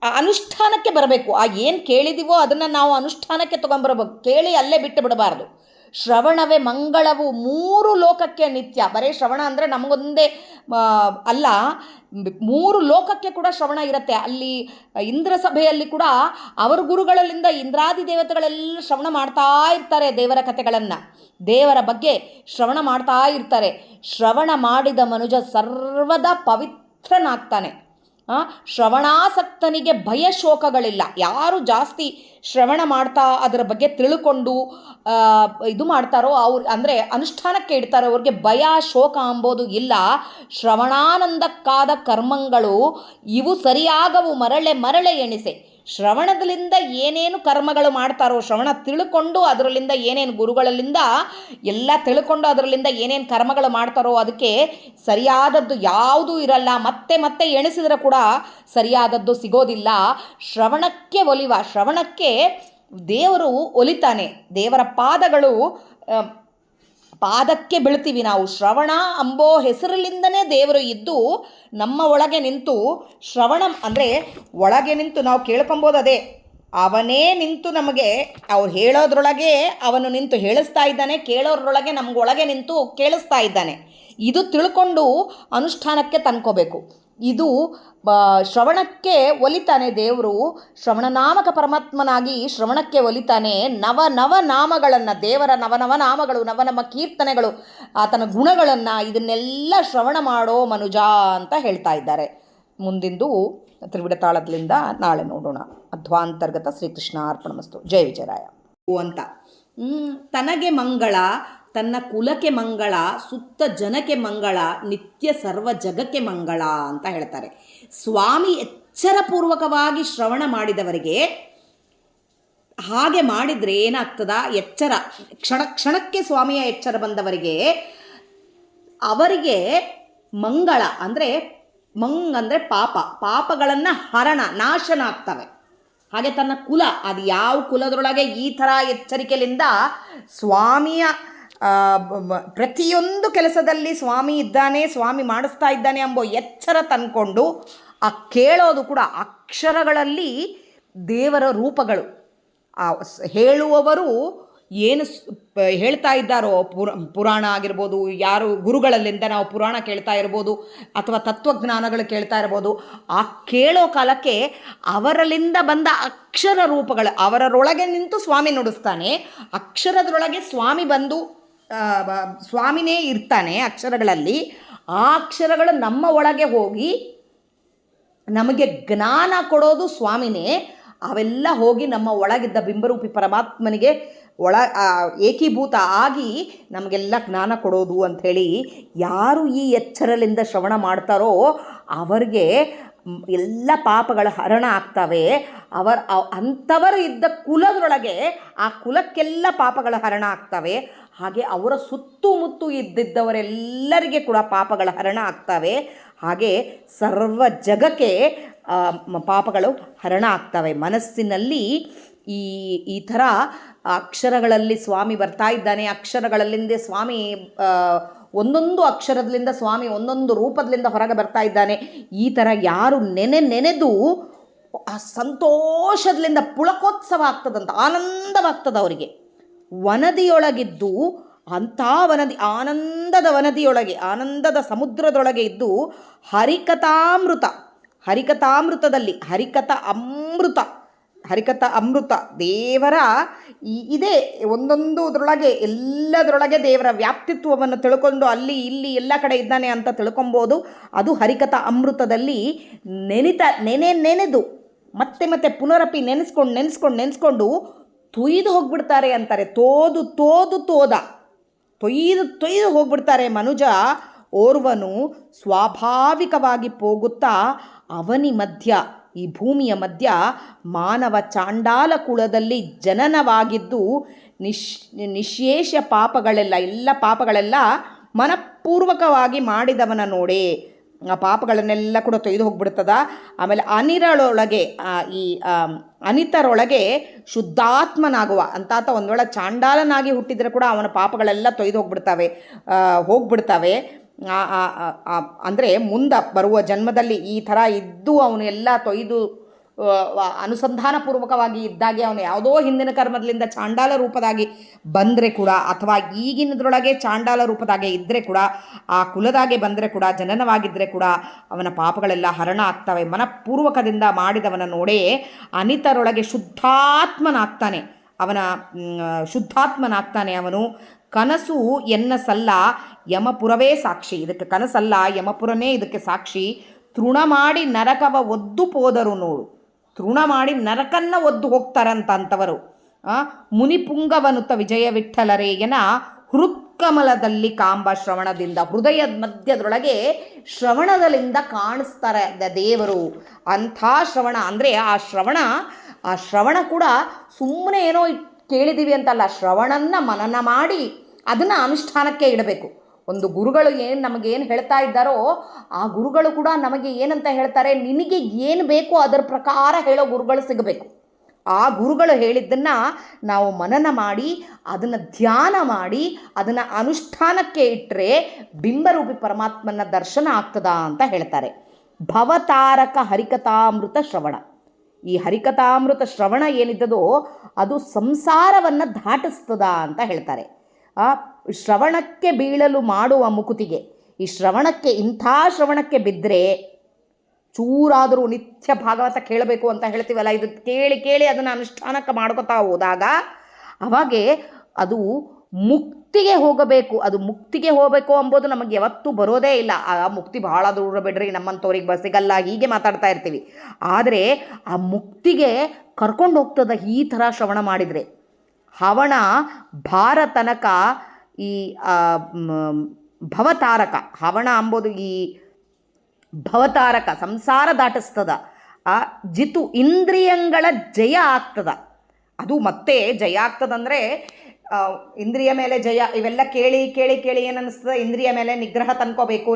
ಅನುಷ್ಠಾನಕ್ಕೆ ಬರಬೇಕು. ಆ ಏನು ಕೇಳಿದೀವೋ ಅದನ್ನು ನಾವು ಅನುಷ್ಠಾನಕ್ಕೆ ತೊಗೊಂಬರಬೇಕು, ಕೇಳಿ ಅಲ್ಲೇ ಬಿಟ್ಟು ಬಿಡಬಾರ್ದು. ಶ್ರವಣವೇ ಮಂಗಳವು 3 ಲೋಕಕ್ಕೆ ನಿತ್ಯ. ಬರೀ ಶ್ರವಣ ಅಂದರೆ ನಮಗೊಂದೇ ಅಲ್ಲ, 3 ಲೋಕಕ್ಕೆ ಕೂಡ ಶ್ರವಣ ಇರುತ್ತೆ. ಅಲ್ಲಿ ಇಂದ್ರ ಸಭೆಯಲ್ಲಿ ಕೂಡ ಅವರ ಗುರುಗಳಲ್ಲಿಂದ ಇಂದ್ರಾದಿ ದೇವತೆಗಳೆಲ್ಲ ಶ್ರವಣ ಮಾಡ್ತಾ ಇರ್ತಾರೆ, ದೇವರ ಕಥೆಗಳನ್ನು, ದೇವರ ಬಗ್ಗೆ ಶ್ರವಣ ಮಾಡ್ತಾ ಇರ್ತಾರೆ. ಶ್ರವಣ ಮಾಡಿದ ಮನುಜ ಸರ್ವದಾ ಪವಿತ್ರನಾಗ್ತಾನೆ. ಶ್ರವಣಾಸಕ್ತನಿಗೆ ಭಯ ಶೋಕಗಳಿಲ್ಲ. ಯಾರು ಜಾಸ್ತಿ ಶ್ರವಣ ಮಾಡ್ತಾ ಅದರ ಬಗ್ಗೆ ತಿಳ್ಕೊಂಡು ಇದು ಮಾಡ್ತಾರೋ ಅವ್ರು, ಅಂದರೆ ಅನುಷ್ಠಾನಕ್ಕೆ ಇಡ್ತಾರೋ ಅವ್ರಿಗೆ ಭಯ ಶೋಕ ಅಂಬೋದು ಇಲ್ಲ. ಶ್ರವಣಾನಂದಕ್ಕಾದ ಕರ್ಮಗಳು ಇವು ಸರಿಯಾಗವು ಮರಳೆ ಎಣಿಸೆ. ಶ್ರವಣದಲ್ಲಿಂದ ಏನೇನು ಕರ್ಮಗಳು ಮಾಡ್ತಾರೋ, ಶ್ರವಣ ತಿಳ್ಕೊಂಡು ಅದರಲ್ಲಿಂದ ಏನೇನು ಗುರುಗಳಲ್ಲಿಂದ ಎಲ್ಲ ತಿಳ್ಕೊಂಡು ಅದರಲ್ಲಿಂದ ಏನೇನು ಕರ್ಮಗಳು ಮಾಡ್ತಾರೋ ಅದಕ್ಕೆ ಸರಿಯಾದದ್ದು ಯಾವುದೂ ಇರಲ್ಲ. ಮತ್ತೆ ಎಣಿಸಿದ್ರೆ ಕೂಡ ಸರಿಯಾದದ್ದು ಸಿಗೋದಿಲ್ಲ. ಶ್ರವಣಕ್ಕೆ ಶ್ರವಣಕ್ಕೆ ದೇವರು ಒಲಿತಾನೆ. ದೇವರ ಪಾದಕ್ಕೆ ಬೀಳ್ತೀವಿ ನಾವು. ಶ್ರವಣ ಅಂಬೋ ಹೆಸರಲ್ಲಿಂದನೇ ದೇವರು ಇದ್ದು ನಮ್ಮ ಒಳಗೆ ನಿಂತು, ಶ್ರವಣ ಅಂದರೆ ಒಳಗೆ ನಿಂತು ನಾವು ಕೇಳ್ಕೊಬೋದು. ಅದೇ ಅವನೇ ನಿಂತು ನಮಗೆ ಅವ್ರು ಹೇಳೋದ್ರೊಳಗೆ ಅವನು ನಿಂತು ಹೇಳಿಸ್ತಾ ಇದ್ದಾನೆ, ಕೇಳೋದ್ರೊಳಗೆ ನಮಗೊಳಗೆ ನಿಂತು ಕೇಳಿಸ್ತಾ ಇದ್ದಾನೆ. ಇದು ತಿಳ್ಕೊಂಡು ಅನುಷ್ಠಾನಕ್ಕೆ ತಂದ್ಕೋಬೇಕು. ಇದು ಶ್ರವಣಕ್ಕೆ ಒಲಿತಾನೆ ದೇವರು. ಶ್ರವಣನಾಮಕ ಪರಮಾತ್ಮನಾಗಿ ಶ್ರವಣಕ್ಕೆ ಒಲಿತಾನೆ. ನವ ನಾಮಗಳನ್ನು, ದೇವರ ನವ ನಾಮಗಳು, ನವ ಕೀರ್ತನೆಗಳು, ಆತನ ಗುಣಗಳನ್ನು, ಇದನ್ನೆಲ್ಲ ಶ್ರವಣ ಮಾಡೋ ಮನುಜ ಅಂತ ಹೇಳ್ತಾ ಇದ್ದಾರೆ. ಮುಂದಿಂದು ತ್ರಿವಿಡ ತಾಳದಿಂದ ನಾಳೆ ನೋಡೋಣ. ಅಧ್ವಾಂತರ್ಗತ ಶ್ರೀಕೃಷ್ಣ ಅರ್ಪಣಮಸ್ತು. ಜಯ ವಿಜಯರಾಯ ಅಂತ. ತನಗೆ ಮಂಗಳ, ತನ್ನ ಕುಲಕ್ಕೆ ಮಂಗಳ, ಸುತ್ತ ಜನಕ್ಕೆ ಮಂಗಳ, ನಿತ್ಯ ಸರ್ವ ಜಗಕ್ಕೆ ಮಂಗಳ ಅಂತ ಹೇಳ್ತಾರೆ. ಸ್ವಾಮಿ ಎಚ್ಚರಪೂರ್ವಕವಾಗಿ ಶ್ರವಣ ಮಾಡಿದವರಿಗೆ ಹಾಗೆ ಮಾಡಿದರೆ ಏನಾಗ್ತದ, ಎಚ್ಚರ ಕ್ಷಣಕ್ಕೆ ಸ್ವಾಮಿಯ ಎಚ್ಚರ ಬಂದವರಿಗೆ ಅವರಿಗೆ ಮಂಗಳ ಅಂದರೆ ಅಂದರೆ ಪಾಪಗಳನ್ನು ನಾಶನ ಆಗ್ತವೆ. ಹಾಗೆ ತನ್ನ ಕುಲ, ಅದು ಯಾವ ಕುಲದೊಳಗೆ ಈ ಥರ ಎಚ್ಚರಿಕೆಯಿಂದ ಸ್ವಾಮಿಯ ಪ್ರತಿಯೊಂದು ಕೆಲಸದಲ್ಲಿ ಸ್ವಾಮಿ ಇದ್ದಾನೆ, ಸ್ವಾಮಿ ಮಾಡಿಸ್ತಾ ಇದ್ದಾನೆ ಎಂಬ ಎಚ್ಚರ ತಂದ್ಕೊಂಡು ಆ ಕೇಳೋದು ಕೂಡ ಅಕ್ಷರಗಳಲ್ಲಿ ದೇವರ ರೂಪಗಳು. ಹೇಳುವವರು ಏನು ಹೇಳ್ತಾ ಇದ್ದಾರೋ, ಪುರಾಣ ಆಗಿರ್ಬೋದು, ಯಾರು ಗುರುಗಳಲ್ಲಿಂದ ನಾವು ಪುರಾಣ ಕೇಳ್ತಾ ಇರ್ಬೋದು ಅಥವಾ ತತ್ವಜ್ಞಾನಗಳು ಕೇಳ್ತಾ ಇರ್ಬೋದು, ಆ ಕೇಳೋ ಕಾಲಕ್ಕೆ ಅವರಲ್ಲಿಂದ ಬಂದ ಅಕ್ಷರ ರೂಪಗಳು ಅವರೊಳಗೆ ನಿಂತು ಸ್ವಾಮಿ ನುಡಿಸ್ತಾನೆ. ಅಕ್ಷರದೊಳಗೆ ಸ್ವಾಮಿ ಬಂದು ಸ್ವಾಮಿನೇ ಇರ್ತಾನೆ ಅಕ್ಷರಗಳಲ್ಲಿ. ಆ ಅಕ್ಷರಗಳು ನಮ್ಮ ಒಳಗೆ ಹೋಗಿ ನಮಗೆ ಜ್ಞಾನ ಕೊಡೋದು ಸ್ವಾಮಿನೇ. ಅವೆಲ್ಲ ಹೋಗಿ ನಮ್ಮ ಒಳಗಿದ್ದ ಬಿಂಬರೂಪಿ ಪರಮಾತ್ಮನಿಗೆ ಏಕೀಭೂತ ಆಗಿ ನಮಗೆಲ್ಲ ಜ್ಞಾನ ಕೊಡೋದು ಅಂಥೇಳಿ, ಯಾರು ಈ ಎಚ್ಚರಲಿಂದ ಶ್ರವಣ ಮಾಡ್ತಾರೋ ಅವರಿಗೆ ಎಲ್ಲ ಪಾಪಗಳ ಹರಣ ಆಗ್ತವೆ. ಅಂಥವರು ಇದ್ದ ಕುಲದೊಳಗೆ ಆ ಕುಲಕ್ಕೆಲ್ಲ ಪಾಪಗಳ ಹರಣ ಆಗ್ತವೆ. ಹಾಗೆ ಅವರ ಸುತ್ತಮುತ್ತ ಇದ್ದಿದ್ದವರೆಲ್ಲರಿಗೆ ಕೂಡ ಪಾಪಗಳ ಹರಣ ಆಗ್ತವೆ. ಹಾಗೆ ಸರ್ವ ಜಗಕ್ಕೆ ಪಾಪಗಳು ಹರಣ ಆಗ್ತವೆ. ಮನಸ್ಸಿನಲ್ಲಿ ಈ ಥರ ಅಕ್ಷರಗಳಲ್ಲಿ ಸ್ವಾಮಿ ಬರ್ತಾ ಇದ್ದಾನೆ, ಅಕ್ಷರಗಳಲ್ಲಿಂದೇ ಸ್ವಾಮಿ ಒಂದೊಂದು ಅಕ್ಷರದಿಂದ ಸ್ವಾಮಿ ಒಂದೊಂದು ರೂಪದಿಂದ ಹೊರಗೆ ಬರ್ತಾ ಇದ್ದಾನೆ. ಈ ಥರ ಯಾರು ನೆನೆದು ಆ ಸಂತೋಷದಿಂದ ಪುಳಕೋತ್ಸವ ಆಗ್ತದಂತ, ಆನಂದವಾಗ್ತದೆ ಅವರಿಗೆ. ವನದಿಯೊಳಗಿದ್ದು ಅಂಥ ಆನಂದದ ವನದಿಯೊಳಗೆ, ಆನಂದದ ಸಮುದ್ರದೊಳಗೆ ಇದ್ದು ಹರಿಕಥಾಮೃತದಲ್ಲಿ ಹರಿಕಥ ಅಮೃತ ದೇವರ ಇದೇ ಒಂದೊಂದರೊಳಗೆ ಎಲ್ಲದರೊಳಗೆ ದೇವರ ವ್ಯಾಪ್ತಿತ್ವವನ್ನು ತಿಳ್ಕೊಂಡು ಅಲ್ಲಿ ಇಲ್ಲಿ ಎಲ್ಲ ಕಡೆ ಇದ್ದಾನೆ ಅಂತ ತಿಳ್ಕೊಬೋದು. ಅದು ಹರಿಕಥಾ ಅಮೃತದಲ್ಲಿ ನೆನೆದು ಮತ್ತೆ ಪುನರಪಿ ನೆನೆಸ್ಕೊಂಡು ತೊಯ್ದು ಹೋಗ್ಬಿಡ್ತಾರೆ ಅಂತಾರೆ. ತೊಯ್ದು ಹೋಗ್ಬಿಡ್ತಾರೆ. ಮನುಜ ಓರ್ವನು ಸ್ವಾಭಾವಿಕವಾಗಿ ಹೋಗುತ್ತಾ ಅವನಿ ಮಧ್ಯ, ಈ ಭೂಮಿಯ ಮಧ್ಯ ಮಾನವ ಚಾಂಡಾಲ ಕುಲದಲ್ಲಿ ಜನನವಾಗಿದ್ದು ನಿಶೇಷ ಎಲ್ಲ ಪಾಪಗಳೆಲ್ಲ ಮನಪೂರ್ವಕವಾಗಿ ಮಾಡಿದವನ ನೋಡೆ. ಆ ಪಾಪಗಳನ್ನೆಲ್ಲ ಕೂಡ ತೊಯ್ದು ಹೋಗ್ಬಿಡ್ತದ. ಆಮೇಲೆ ಅನಿತರೊಳಗೆ ಶುದ್ಧಾತ್ಮನಾಗುವ ಅಂತಾತ ಒಂದು ವೇಳೆ ಚಾಂಡಾಲನಾಗಿ ಹುಟ್ಟಿದರೆ ಕೂಡ ಅವನ ಪಾಪಗಳೆಲ್ಲ ತೊಯ್ದು ಹೋಗ್ಬಿಡ್ತವೆ. ಅಂದರೆ ಮುಂದೆ ಬರುವ ಜನ್ಮದಲ್ಲಿ ಈ ಥರ ಇದ್ದು ಅವನು ಎಲ್ಲ ತೊಯ್ದು ಅನುಸಂಧಾನಪೂರ್ವಕವಾಗಿ ಇದ್ದಾಗೆ ಅವನು ಯಾವುದೋ ಹಿಂದಿನ ಕರ್ಮದಿಂದ ಚಾಂಡಾಲ ರೂಪದಾಗಿ ಬಂದರೆ ಕೂಡ, ಅಥವಾ ಈಗಿನದ್ರೊಳಗೆ ಚಾಂಡಾಲ ರೂಪದಾಗೆ ಇದ್ದರೆ ಕೂಡ, ಆ ಕುಲದಾಗೆ ಬಂದರೆ ಕೂಡ, ಜನನವಾಗಿದ್ದರೆ ಕೂಡ ಅವನ ಪಾಪಗಳೆಲ್ಲ ಹರಣ ಆಗ್ತವೆ. ಮನಪೂರ್ವಕದಿಂದ ಮಾಡಿದವನ ನೋಡೇ ಅನಿತರೊಳಗೆ ಶುದ್ಧಾತ್ಮನಾಗ್ತಾನೆ ಅವನು. ಕನಸು ಎನ್ನಸಲ್ಲ ಯಮಪುರವೇ ಸಾಕ್ಷಿ. ಇದಕ್ಕೆ ಕನಸಲ್ಲ, ಯಮಪುರನೇ ಇದಕ್ಕೆ ಸಾಕ್ಷಿ. ತೃಣ ಮಾಡಿ ನರಕವ ಒದ್ದು ಪೋದರು ನೋಡು. ತೃಣ ಮಾಡಿ ನರಕನ್ನ ಒದ್ದು ಹೋಗ್ತಾರಂತಂಥವರು. ಮುನಿಪುಂಗವನುತ ವಿಜಯ ವಿಠ್ಠಲರೇಯನ ಹೃತ್ಕಮಲದಲ್ಲಿ ಕಾಂಬ ಶ್ರವಣದಿಂದ, ಹೃದಯದ ಮಧ್ಯದೊಳಗೆ ಶ್ರವಣದಲ್ಲಿಂದ ಕಾಣಿಸ್ತಾರೆ ದೇವರು. ಅಂಥ ಶ್ರವಣ ಅಂದರೆ ಆ ಶ್ರವಣ ಕೂಡ ಸುಮ್ಮನೆ ಏನೋ ಕೇಳಿದ್ದೀವಿ ಅಂತಲ್ಲ, ಶ್ರವಣನ್ನ ಮನನ ಮಾಡಿ ಅದನ್ನು ಅನುಷ್ಠಾನಕ್ಕೆ ಇಡಬೇಕು. ಒಂದು ಗುರುಗಳು ನಮಗೇನು ಹೇಳ್ತಾ ಇದ್ದಾರೋ ಆ ಗುರುಗಳು ಕೂಡ ನಮಗೆ ಏನಂತ ಹೇಳ್ತಾರೆ, ನಿನಗೆ ಏನು ಬೇಕೋ ಅದರ ಪ್ರಕಾರ ಹೇಳೋ ಗುರುಗಳು ಸಿಗಬೇಕು. ಆ ಗುರುಗಳು ಹೇಳಿದ್ದನ್ನು ನಾವು ಮನನ ಮಾಡಿ ಅದನ್ನು ಧ್ಯಾನ ಮಾಡಿ ಅದನ್ನು ಅನುಷ್ಠಾನಕ್ಕೆ ಇಟ್ಟರೆ ಬಿಂಬರೂಪಿ ಪರಮಾತ್ಮನ ದರ್ಶನ ಆಗ್ತದ ಅಂತ ಹೇಳ್ತಾರೆ. ಭವತಾರಕ ಹರಿಕಥಾಮೃತ ಶ್ರವಣ. ಈ ಹರಿಕಥಾಮೃತ ಶ್ರವಣ ಏನಿದ್ದದೋ ಅದು ಸಂಸಾರವನ್ನು ದಾಟಿಸ್ತದ ಅಂತ ಹೇಳ್ತಾರೆ. ಆ ಶ್ರವಣಕ್ಕೆ ಬೀಳಲು ಮಾಡುವ ಮುಕುತಿಗೆ, ಈ ಇಂಥ ಶ್ರವಣಕ್ಕೆ ಬಿದ್ದರೆ ಚೂರಾದರೂ ನಿತ್ಯ ಭಾಗವತ ಕೇಳಬೇಕು ಅಂತ ಹೇಳ್ತೀವಲ್ಲ, ಇದು ಕೇಳಿ ಅದನ್ನು ಅನುಷ್ಠಾನಕ್ಕೆ ಮಾಡ್ಕೊತಾ ಹೋದಾಗ ಅವಾಗೆ ಅದು ಮುಕ್ತಿಗೆ ಹೋಗಬೇಕು. ಅದು ಮುಕ್ತಿಗೆ ಹೋಗಬೇಕು ಅಂಬೋದು ನಮಗೆ ಯಾವತ್ತೂ ಬರೋದೇ ಇಲ್ಲ. ಆ ಮುಕ್ತಿ ಭಾಳ ದೂರ ಬಿಡ್ರಿ, ನಮ್ಮಂಥವ್ರಿಗೆ ಸಿಗಲ್ಲ, ಹೀಗೆ ಮಾತಾಡ್ತಾ ಇರ್ತೀವಿ. ಆದರೆ ಆ ಮುಕ್ತಿಗೆ ಕರ್ಕೊಂಡು ಹೋಗ್ತದ ಈ ಥರ ಶ್ರವಣ ಮಾಡಿದರೆ. ಹವಣ ಭಾರ ತನಕ ಈ ಭವತಾರಕ, ಹವಣ ಅಂಬೋದು ಈ ಭವತಾರಕ ಸಂಸಾರ ದಾಟಿಸ್ತದ. ಆ ಜಿತು ಇಂದ್ರಿಯಗಳ ಜಯ ಆಗ್ತದ. ಅದು ಮತ್ತೆ ಜಯ ಆಗ್ತದಂದರೆ ಇಂದ್ರಿಯ ಮೇಲೆ ಜಯ. ಇವೆಲ್ಲ ಕೇಳಿ ಏನನ್ನಿಸ್ತದೆ, ಇಂದ್ರಿಯ ಮೇಲೆ ನಿಗ್ರಹ ತಂದ್ಕೋಬೇಕು.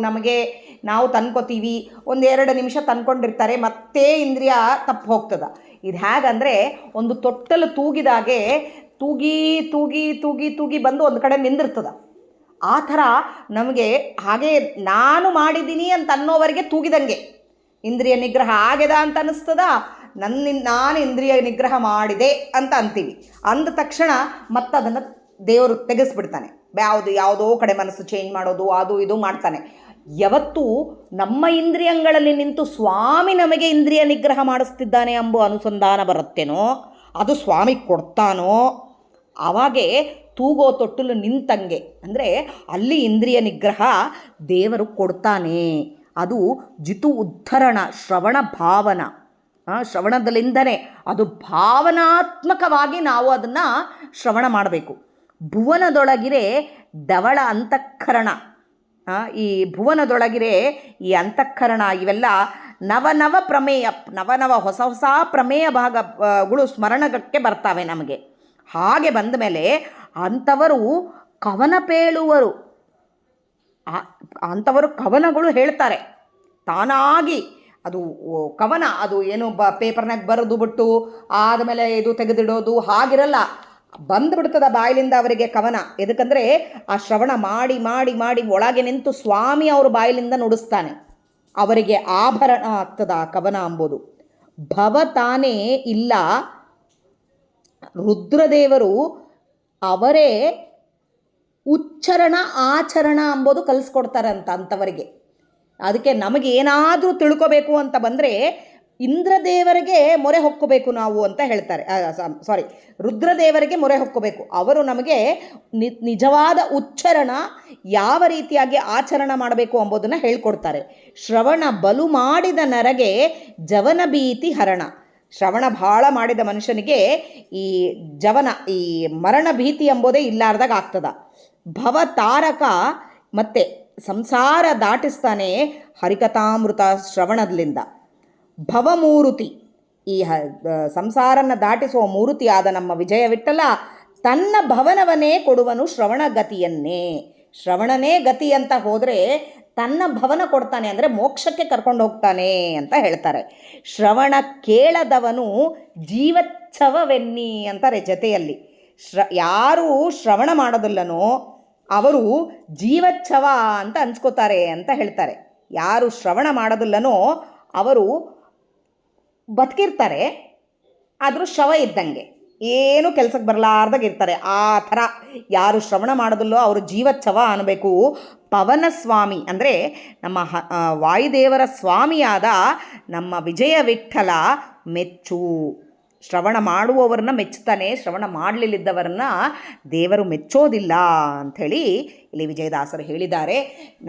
ನಾವು ತಂದ್ಕೋತೀವಿ, 1-2 ನಿಮಿಷ ತಂದ್ಕೊಂಡಿರ್ತಾರೆ, ಮತ್ತೆ ಇಂದ್ರಿಯ ತಪ್ಪು ಹೋಗ್ತದ. ಇದು ಹೇಗಂದರೆ ಒಂದು ತೊಟ್ಟಲು ತೂಗಿದಾಗೆ ತೂಗಿ ಬಂದು ಒಂದು ಕಡೆ ನಿಂದಿರ್ತದ. ಆ ಥರ ನಮಗೆ ಹಾಗೆ ನಾನು ಮಾಡಿದ್ದೀನಿ ಅಂತ ಅನ್ನೋವರೆಗೆ ತೂಗಿದಂಗೆ ಇಂದ್ರಿಯ ನಿಗ್ರಹ ಆಗ್ಯದ ಅಂತ ಅನ್ನಿಸ್ತದ. ನಾನು ಇಂದ್ರಿಯ ನಿಗ್ರಹ ಮಾಡಿದೆ ಅಂತ ಅಂತೀವಿ. ಅಂದ ತಕ್ಷಣ ಮತ್ತೆ ಅದನ್ನು ದೇವರು ತೆಗೆಸ್ಬಿಡ್ತಾನೆ. ಯಾವುದೋ ಕಡೆ ಮನಸ್ಸು ಚೇಂಜ್ ಮಾಡೋದು ಅದು ಇದು ಮಾಡ್ತಾನೆ. ಯಾವತ್ತೂ ನಮ್ಮ ಇಂದ್ರಿಯಗಳಲ್ಲಿ ನಿಂತು ಸ್ವಾಮಿ ನಮಗೆ ಇಂದ್ರಿಯ ನಿಗ್ರಹ ಮಾಡಿಸ್ತಿದ್ದಾನೆ ಎಂಬ ಅನುಸಂಧಾನ ಬರುತ್ತೇನೋ, ಅದು ಸ್ವಾಮಿ ಕೊಡ್ತಾನೋ, ಆವಾಗೆ ತೂಗೋ ತೊಟ್ಟಲು ನಿಂತಂಗೆ. ಅಂದರೆ ಅಲ್ಲಿ ಇಂದ್ರಿಯ ನಿಗ್ರಹ ದೇವರು ಕೊಡ್ತಾನೆ. ಅದು ಜಿತು ಉದ್ಧರಣ, ಶ್ರವಣ ಭಾವನ. ಶ್ರವಣದಲ್ಲಿಂದನೇ ಅದು ಭಾವನಾತ್ಮಕವಾಗಿ ನಾವು ಅದನ್ನು ಶ್ರವಣ ಮಾಡಬೇಕು. ಭುವನದೊಳಗಿರೆ ಧವಳ ಅಂತಃಕರಣ, ಈ ಭುವನದೊಳಗಿರೆ ಈ ಅಂತಃಕರಣ, ಇವೆಲ್ಲ ನವ ಪ್ರಮೇಯ, ಹೊಸ ಪ್ರಮೇಯ ಭಾಗಗಳು ಸ್ಮರಣಕ್ಕೆ ಬರ್ತಾವೆ ನಮಗೆ. ಹಾಗೆ ಬಂದ ಮೇಲೆ ಅಂಥವರು ಕವನಗಳು ಹೇಳ್ತಾರೆ ತಾನಾಗಿ. ಅದು ಕವನ, ಅದು ಏನು ಪೇಪರ್ನಾಗ ಬರೆದು ಬಿಟ್ಟು ಆದಮೇಲೆ ಇದು ತೆಗೆದಿಡೋದು ಹಾಗಿರಲ್ಲ. ಬಂದುಬಿಡ್ತದ ಬಾಯಿಲಿಂದ ಅವರಿಗೆ ಕವನ. ಎದಕ್ಕಂದರೆ ಆ ಶ್ರವಣ ಮಾಡಿ ಮಾಡಿ ಮಾಡಿ ಒಳಗೆ ನಿಂತು ಸ್ವಾಮಿ ಅವ್ರ ಬಾಯಿಲಿಂದ ನುಡಿಸ್ತಾನೆ, ಅವರಿಗೆ ಆಭರಣ ಆಗ್ತದ ಆ ಕವನ ಅಂಬೋದು. ಭವ ತಾನೇ ಇಲ್ಲ, ರುದ್ರದೇವರು ಅವರೇ ಉಚ್ಚರಣ ಆಚರಣ ಅಂಬೋದು ಕಲಿಸ್ಕೊಡ್ತಾರಂತ ಅಂಥವರಿಗೆ. ಅದಕ್ಕೆ ನಮಗೆ ಏನಾದರೂ ತಿಳ್ಕೋಬೇಕು ಅಂತ ಬಂದರೆ ಇಂದ್ರದೇವರಿಗೆ ಮೊರೆ ಹೊಕ್ಕಬೇಕು ನಾವು ಅಂತ ಹೇಳ್ತಾರೆ. ರುದ್ರದೇವರಿಗೆ ಮೊರೆ ಹೊಕ್ಕಬೇಕು. ಅವರು ನಮಗೆ ನಿಜವಾದ ಉಚ್ಚರಣ ಯಾವ ರೀತಿಯಾಗಿ ಆಚರಣೆ ಮಾಡಬೇಕು ಎಂಬುದನ್ನು ಹೇಳ್ಕೊಡ್ತಾರೆ. ಶ್ರವಣ ಬಲು ಮಾಡಿದ ನರಗೆ ಜವನ ಭೀತಿ ಹರಣ. ಶ್ರವಣ ಭಾಳ ಮಾಡಿದ ಮನುಷ್ಯನಿಗೆ ಈ ಜವನ, ಈ ಮರಣ ಭೀತಿ ಎಂಬುದೇ ಇಲ್ಲಾರ್ದಾಗ ಆಗ್ತದ. ಭವ ತಾರಕ ಮತ್ತು ಸಂಸಾರ ದಾಟಿಸ್ತಾನೆ ಹರಿಕಥಾಮೃತ ಶ್ರವಣದಿಂದ. ಭವಮೂರುತಿ, ಈ ಸಂಸಾರನ ದಾಟಿಸುವ ಮೂರುತಿ ಆದ ನಮ್ಮ ವಿಜಯ ವಿಠಲ ತನ್ನ ಭವನವನ್ನೇ ಕೊಡುವನು ಶ್ರವಣ ಗತಿಯನ್ನೇ. ಶ್ರವಣನೇ ಗತಿ ಅಂತ ಹೋದರೆ ತನ್ನ ಭವನ ಕೊಡ್ತಾನೆ, ಅಂದರೆ ಮೋಕ್ಷಕ್ಕೆ ಕರ್ಕೊಂಡು ಹೋಗ್ತಾನೆ ಅಂತ ಹೇಳ್ತಾರೆ. ಶ್ರವಣ ಕೇಳದವನು ಜೀವಚ್ಛವವೆನ್ನಿ ಅಂತಾರೆ ಜೊತೆಯಲ್ಲಿ. ಯಾರು ಶ್ರವಣ ಮಾಡೋದಿಲ್ಲನೋ ಅವರು ಜೀವಚ್ಛವ ಅಂತ ಅನ್ಸ್ಕೋತಾರೆ ಅಂತ ಹೇಳ್ತಾರೆ. ಯಾರು ಶ್ರವಣ ಮಾಡೋದಿಲ್ಲನೋ ಅವರು ಬದುಕಿರ್ತಾರೆ, ಆದರೂ ಶವ ಇದ್ದಂಗೆ, ಏನು ಕೆಲಸಕ್ಕೆ ಬರಲಾರ್ದಾಗ ಇರ್ತಾರೆ. ಆ ಥರ ಯಾರು ಶ್ರವಣ ಮಾಡೋದಿಲ್ಲೋ ಅವರು ಜೀವಚ್ಛವ ಅನ್ನಬೇಕು. ಪವನ ಸ್ವಾಮಿ ಅಂದರೆ ನಮ್ಮ ವಾಯುದೇವರ ಸ್ವಾಮಿಯಾದ ನಮ್ಮ ವಿಜಯ ವಿಠಲ ಮೆಚ್ಚು. ಶ್ರವಣ ಮಾಡುವವರನ್ನ ಮೆಚ್ಚುತ್ತಾನೆ, ಶ್ರವಣ ಮಾಡಲಿಲ್ಲದವರನ್ನ ದೇವರು ಮೆಚ್ಚೋದಿಲ್ಲ ಅಂಥೇಳಿ ಇಲ್ಲಿ ವಿಜಯದಾಸರು ಹೇಳಿದ್ದಾರೆ.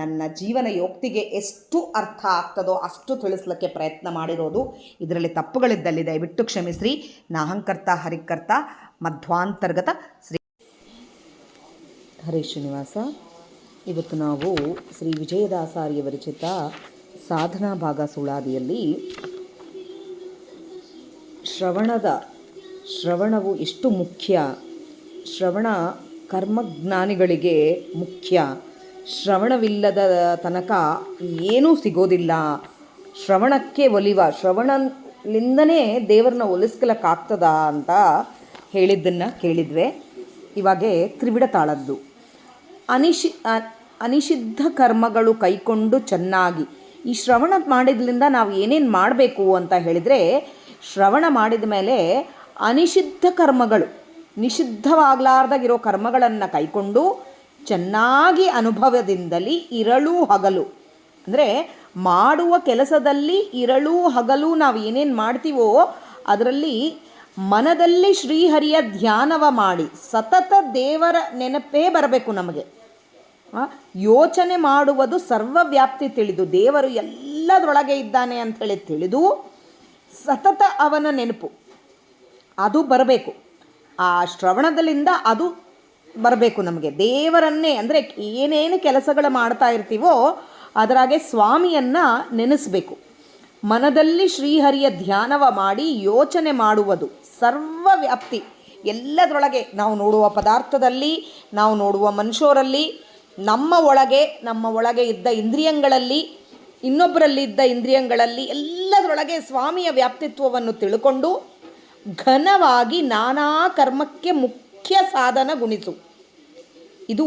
ನನ್ನ ಜೀವನ ಯೋಕ್ತಿಗೆ ಎಷ್ಟು ಅರ್ಥ ಆಗ್ತದೋ ಅಷ್ಟು ತಿಳಿಸ್ಲಿಕ್ಕೆ ಪ್ರಯತ್ನ ಮಾಡಿರೋದು. ಇದರಲ್ಲಿ ತಪ್ಪುಗಳಿದ್ದಲ್ಲಿ ದಯವಿಟ್ಟು ಕ್ಷಮಿಸ್ರಿ. ನಾಹಂಕರ್ತ ಹರಿಕರ್ತ ಮಧ್ವಾಂತರ್ಗತ ಶ್ರೀ ಹರೇ ಶ್ರೀನಿವಾಸ. ಇವತ್ತು ನಾವು ಶ್ರೀ ವಿಜಯದಾಸಾರ್ಯ ವಿರಚಿತ ಸಾಧನಾ ಭಾಗ ಸುಳಾದಿಯಲ್ಲಿ ಶ್ರವಣವು ಎಷ್ಟು ಮುಖ್ಯ, ಶ್ರವಣ ಕರ್ಮಜ್ಞಾನಿಗಳಿಗೆ ಮುಖ್ಯ, ಶ್ರವಣವಿಲ್ಲದ ತನಕ ಏನೂ ಸಿಗೋದಿಲ್ಲ, ಶ್ರವಣಕ್ಕೆ ಒಲಿವ, ಶ್ರವಣಲಿಂದನೇ ದೇವರನ್ನ ಒಲಿಸ್ಕಲಕ್ಕಾಗ್ತದ ಅಂತ ಹೇಳಿದ್ದನ್ನು ಕೇಳಿದ್ವಿ. ಇವಾಗೆ ತ್ರಿವಿಡ ತಾಳದ್ದು. ಅನಿಷಿದ್ಧ ಕರ್ಮಗಳು ಕೈಕೊಂಡು ಚೆನ್ನಾಗಿ ಈ ಶ್ರವಣ ಮಾಡಿದ್ರಿಂದ ನಾವು ಏನೇನು ಮಾಡಬೇಕು ಅಂತ ಹೇಳಿದರೆ, ಶ್ರವಣ ಮಾಡಿದ ಮೇಲೆ ಅನಿಷಿದ್ಧ ಕರ್ಮಗಳು, ನಿಷಿದ್ಧವಾಗಲಾರ್ದಾಗಿರೋ ಕರ್ಮಗಳನ್ನು ಕೈಕೊಂಡು ಚೆನ್ನಾಗಿ ಅನುಭವದಿಂದಲೇ ಇರಳು ಹಗಲು, ಅಂದರೆ ಮಾಡುವ ಕೆಲಸದಲ್ಲಿ ಇರಳು ಹಗಲು ನಾವು ಏನೇನು ಮಾಡ್ತೀವೋ ಅದರಲ್ಲಿ ಮನದಲ್ಲಿ ಶ್ರೀಹರಿಯ ಧ್ಯಾನವ ಮಾಡಿ ಸತತ ದೇವರ ನೆನಪೇ ಬರಬೇಕು ನಮಗೆ. ಯೋಚನೆ ಮಾಡುವುದು ಸರ್ವವ್ಯಾಪ್ತಿ ತಿಳಿದು, ದೇವರು ಎಲ್ಲದರೊಳಗೆ ಇದ್ದಾನೆ ಅಂಥೇಳಿ ತಿಳಿದು ಸತತ ಅವನ ನೆನಪು ಅದು ಬರಬೇಕು. ಆ ಶ್ರವಣದಲ್ಲಿಂದ ಅದು ಬರಬೇಕು ನಮಗೆ. ದೇವರನ್ನೇ, ಅಂದರೆ ಏನೇನು ಕೆಲಸಗಳು ಮಾಡ್ತಾ ಇರ್ತೀವೋ ಅದರಾಗೆ ಸ್ವಾಮಿಯನ್ನು ನೆನೆಸಬೇಕು. ಮನದಲ್ಲಿ ಶ್ರೀಹರಿಯ ಧ್ಯಾನವ ಮಾಡಿ ಯೋಚನೆ ಮಾಡುವುದು ಸರ್ವವ್ಯಾಪ್ತಿ, ಎಲ್ಲದರೊಳಗೆ ನಾವು ನೋಡುವ ಪದಾರ್ಥದಲ್ಲಿ, ನಾವು ನೋಡುವ ಮನುಷ್ಯರಲ್ಲಿ, ನಮ್ಮ ಒಳಗೆ ಇದ್ದ ಇಂದ್ರಿಯಗಳಲ್ಲಿ, ಇನ್ನೊಬ್ಬರಲ್ಲಿದ್ದ ಇಂದ್ರಿಯಗಳಲ್ಲಿ, ಎಲ್ಲದರೊಳಗೆ ಸ್ವಾಮಿಯ ವ್ಯಾಪ್ತಿತ್ವವನ್ನು ತಿಳ್ಕೊಂಡು ಘನವಾಗಿ ನಾನಾ ಕರ್ಮಕ್ಕೆ ಮುಖ್ಯ ಸಾಧನ ಗುಣಿಸು. ಇದು